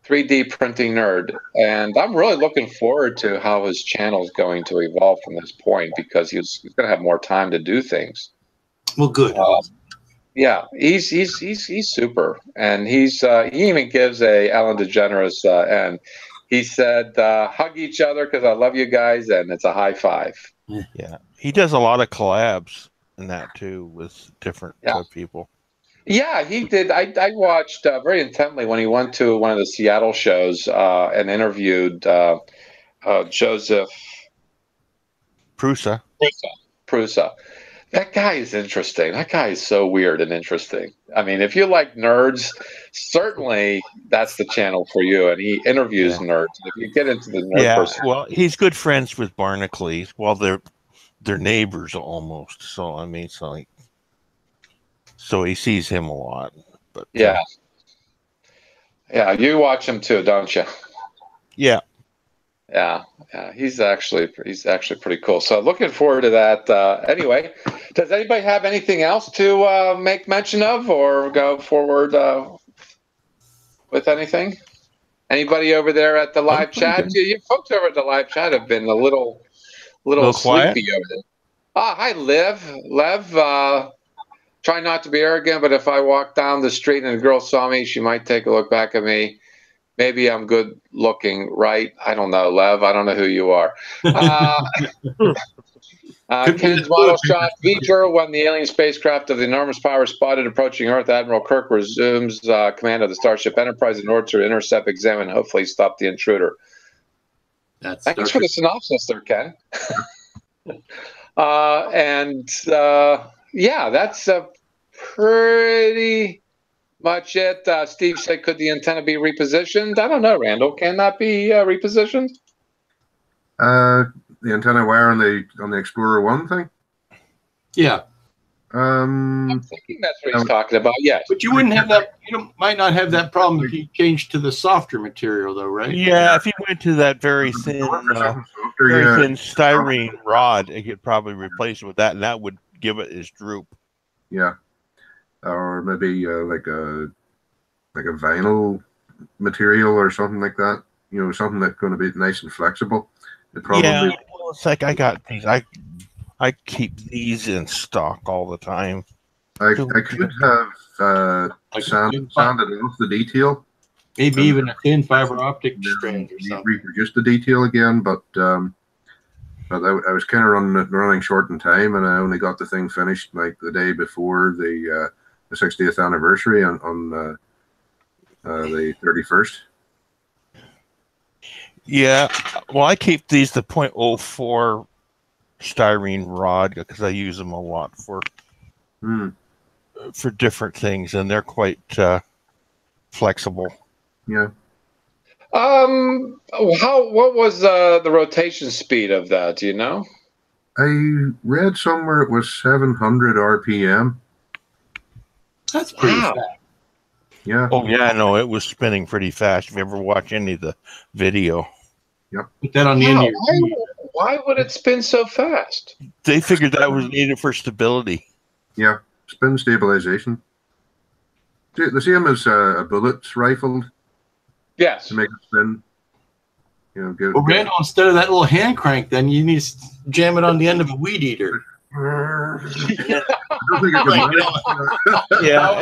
3D Printing Nerd. And I'm really looking forward to how his channel is going to evolve from this point, because he's going to have more time to do things. Well, good. Yeah, he's super, and he even gives a Ellen DeGeneres end. He said, "Hug each other because I love you guys," and it's a high five. Yeah, he does a lot of collabs in that too with different people. Yeah, he did. I watched very intently when he went to one of the Seattle shows and interviewed Joseph Prusa. That guy is interesting. That guy is so weird and interesting. I mean, if you like nerds, certainly that's the channel for you. And he interviews nerds. If you get into the nerd person, well, he's good friends with Barnacle. Well, they're neighbors almost. So I mean, so he sees him a lot. But yeah, you watch him too, don't you? Yeah. Yeah, he's actually pretty cool. So looking forward to that. Anyway, does anybody have anything else to make mention of or go forward with anything? Anybody over there at the live chat? You folks over at the live chat have been a little sleepy over there. Hi, Lev. Try not to be arrogant, but if I walk down the street and a girl saw me, she might take a look back at me. Maybe I'm good looking, right? I don't know, Lev. I don't know who you are. Ken's model shot. V'ger, when the alien spacecraft of the enormous power spotted approaching Earth, Admiral Kirk resumes command of the Starship Enterprise in order to intercept, examine, and hopefully stop the intruder. Thanks for the synopsis there, Ken. Yeah, that's pretty much it. Steve said, could the antenna be repositioned? I don't know, Randall. Can that be repositioned? The antenna wire on the Explorer 1 thing? Yeah. I'm thinking that's what he's talking about. Yes, but you wouldn't have that. Might not have that problem if you changed to the softer material, though, right? Yeah, if you went to that very thin styrene rod, it could probably replace it with that, and that would give it its droop. Yeah, or maybe like a vinyl material or something like that. You know, something that's going to be nice and flexible. Yeah, well, it's like I got these. I keep these in stock all the time. I could have sanded off the detail. Maybe even a thin fiber optic strand or something. Reproduce the detail again, but I was kind of running short in time, and I only got the thing finished like the day before the 60th anniversary on the 31st. Yeah, well, I keep these the .04 styrene rod because I use them a lot for different things, and they're quite flexible. Yeah. What was the rotation speed of that? Do you know? I read somewhere it was 700 RPM. That's pretty fast. Yeah. Oh yeah, no, it was spinning pretty fast. If you ever watch any of the video. Yep. Put that on the end of your Why would it spin so fast? They figured that was needed for stability. Yeah, spin stabilization. The same as a bullet's rifled. Yes. To make it spin. You know, well, Randall, instead of that little hand crank, then you need to jam it on the end of a weed eater. Yeah,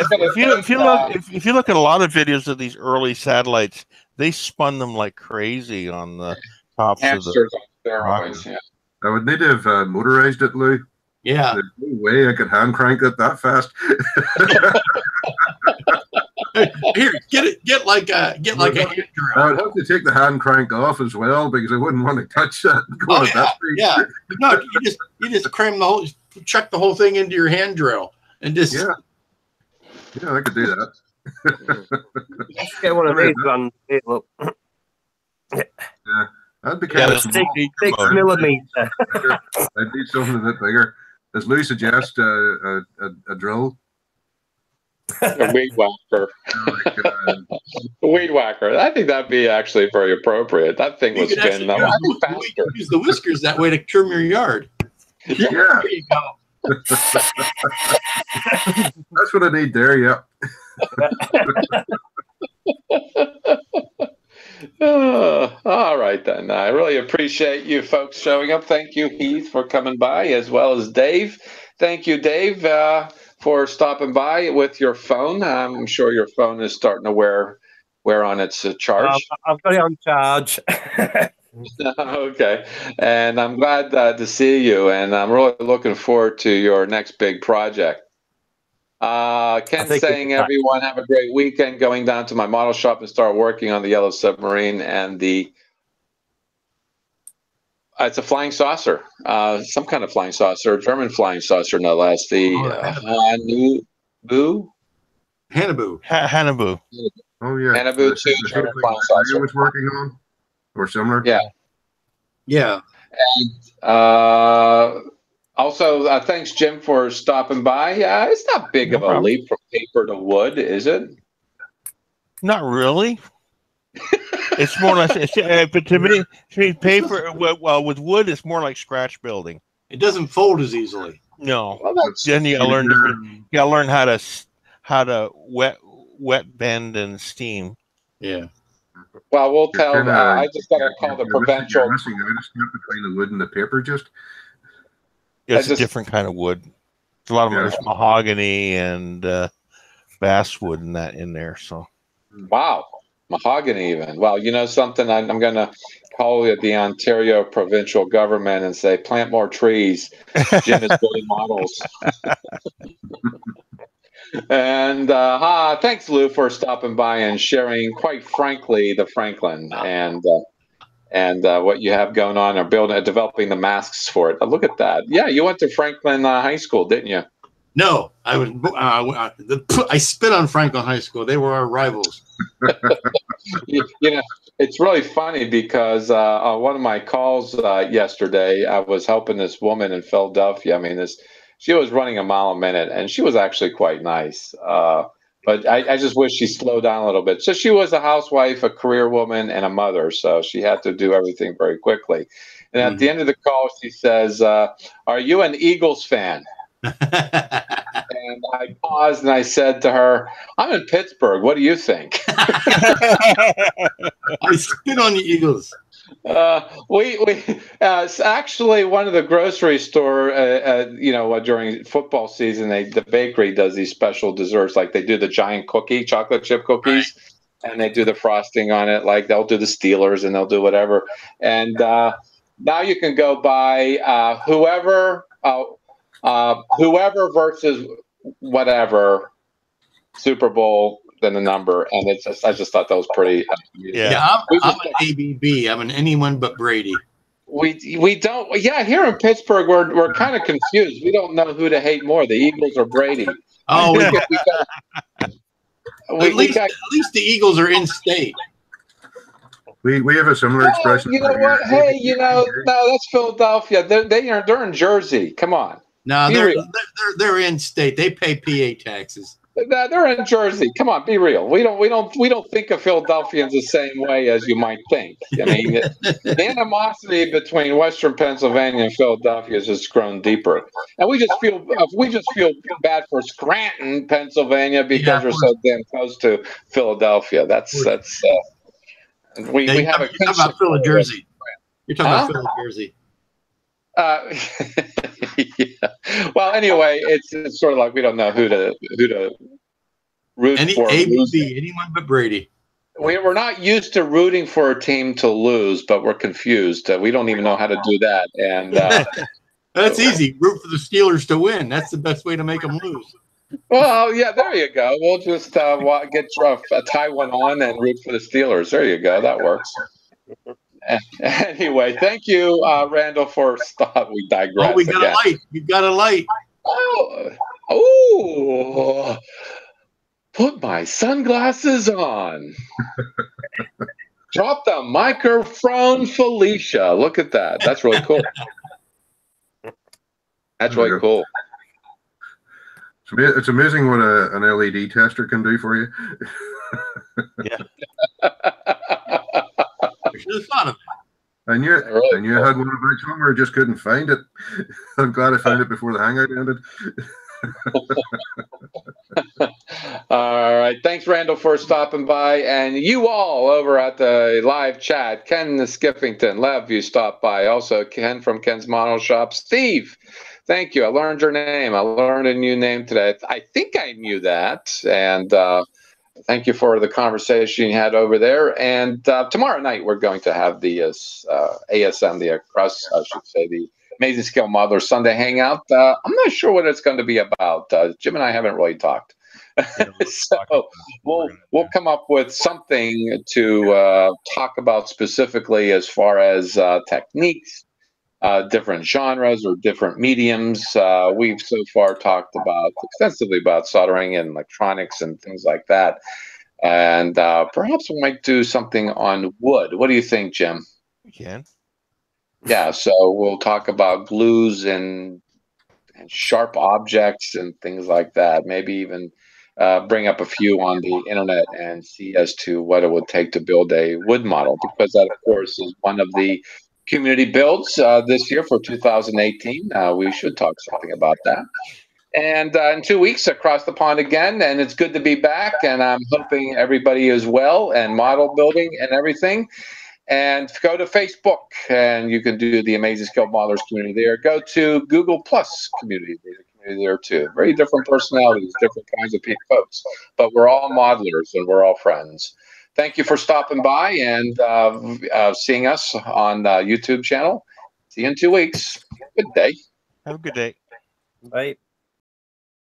if you look at a lot of videos of these early satellites, they spun them like crazy on the tops of the steroids. Yeah. I would need to have motorized it, Lou. Yeah. There's no way I could hand crank it that fast. Here, get like a hand drill. I would have to take the hand crank off as well because I wouldn't want to touch that. Yeah. No, you just cram the whole, chuck the whole thing into your hand drill and just. Yeah, I could do that. Let's get one of these on. Look. Yeah, that'd be kind of 6 millimeter. I'd need something a bit bigger. Does Lou suggest a drill? A weed whacker. A weed whacker. I think that'd be actually very appropriate. That thing was spin. Use the whiskers that way to trim your yard. Yeah. There you go. That's what I need there. Yeah. All right then. I really appreciate you folks showing up. Thank you, Heath, for coming by, as well as Dave. Thank you, Dave, for stopping by with your phone. I'm sure your phone is starting to wear on its charge. I've got it on charge. Okay, and I'm glad to see you, and I'm really looking forward to your next big project. Ken's saying, everyone have a great weekend, going down to my model shop and start working on the Yellow Submarine and it's a flying saucer, some kind of flying saucer, German flying saucer, no less. The Hannibal. Oh yeah, Hannibal 2 German flying saucer. I was working on, or similar. Yeah. And also, thanks, Jim, for stopping by. It's not big of a leap from paper to wood, is it? Not really. It's more like, but to me, paper. Well, with wood, it's more like scratch building. It doesn't fold as easily. No. Well, then you gotta learn how to wet bend and steam. Yeah. Well, we'll tell. I just got to call the provincial. You're missing out a step between the wood and the paper, just. It's a different kind of wood. It's a lot of there's mahogany and basswood and that in there. So, wow, mahogany even. Well, you know something. I'm going to call the Ontario provincial government and say plant more trees. Jim is building models. And thanks, Lou, for stopping by and sharing, quite frankly, the Franklin and what you have going on, or developing the masks for it. Look at that. Yeah, you went to Franklin High School, didn't you? No, I spit on Franklin High School. They were our rivals. You know, it's really funny because on one of my calls yesterday, I was helping this woman in Philadelphia. I mean, this she was running a mile a minute, and she was actually quite nice. But I just wish she slowed down a little bit. So she was a housewife, a career woman, and a mother. So she had to do everything very quickly. And at the end of the call, she says, "Are you an Eagles fan?" And I paused and I said to her, "I'm in Pittsburgh. What do you think?" I spit on the Eagles. It's actually one of the grocery store, during football season, the bakery does these special desserts. Like they do the giant chocolate chip cookies, and they do the frosting on it. Like they'll do the Steelers and they'll do whatever. And now you can go buy whoever versus whatever Super Bowl, then the number, and I just thought that was pretty. I'm an ABB. I'm an anyone but Brady. We don't. Yeah, here in Pittsburgh, we're kind of confused. We don't know who to hate more, the Eagles or Brady. Oh, at least the Eagles are in state. We have a similar expression. You know what? Hey, no, that's Philadelphia. They're in Jersey. Come on. No, they're in state. They pay PA taxes. They're in Jersey. Come on, be real. We don't think of Philadelphians the same way as you might think. I mean, the animosity between Western Pennsylvania and Philadelphia has just grown deeper, and we just feel bad for Scranton, Pennsylvania, because we're so damn close to Philadelphia. We have a. You're talking about Philly, Jersey. You're talking about Philly, Jersey. Yeah. Well, anyway, it's sort of like we don't know who to root for. Anyone but Brady. We're not used to rooting for a team to lose, but we're confused. We don't even know how to do that. And that's easy. Root for the Steelers to win. That's the best way to make them lose. Well, yeah, there you go. We'll just get tie one on and root for the Steelers. There you go. That works. Anyway, thank you, Randall, for stop. We digress. Oh, we got a light. You got a light. Oh, put my sunglasses on. Drop the microphone, Felicia. Look at that. That's really cool. That's really cool. It's amazing what an LED tester can do for you. Yeah. I should have thought of it. And you had one about somewhere, just couldn't find it. I'm glad I found it before the Hangout ended. All right. Thanks, Randall, for stopping by. And you all over at the live chat. Ken Skiffington, Lev, you stopped by. Also, Ken from Ken's Model Shop. Steve, thank you. I learned your name. I learned a new name today. I think I knew that. And thank you for the conversation you had over there. And tomorrow night, we're going to have the ASM, the Amazing Scale Modeler Sunday Hangout. I'm not sure what it's going to be about. Jim and I haven't really talked. So we'll come up with something to talk about specifically as far as techniques, different genres or different mediums. We've so far talked extensively about soldering and electronics and things like that. And perhaps we might do something on wood. What do you think, Jim? We can. Yeah, so we'll talk about glues and sharp objects and things like that. Maybe even bring up a few on the internet and see as to what it would take to build a wood model, because that, of course, is one of the community builds this year for 2018. We should talk something about that. And in 2 weeks, across the pond again, and it's good to be back. And I'm hoping everybody is well and model building and everything. And go to Facebook, and you can do the Amazing Scale Modelers community there. Go to Google Plus community. There's a community there too. Very different personalities, different kinds of folks, but we're all modelers and we're all friends. Thank you for stopping by and seeing us on the YouTube channel. See you in 2 weeks. Good day. Have a good day. Bye.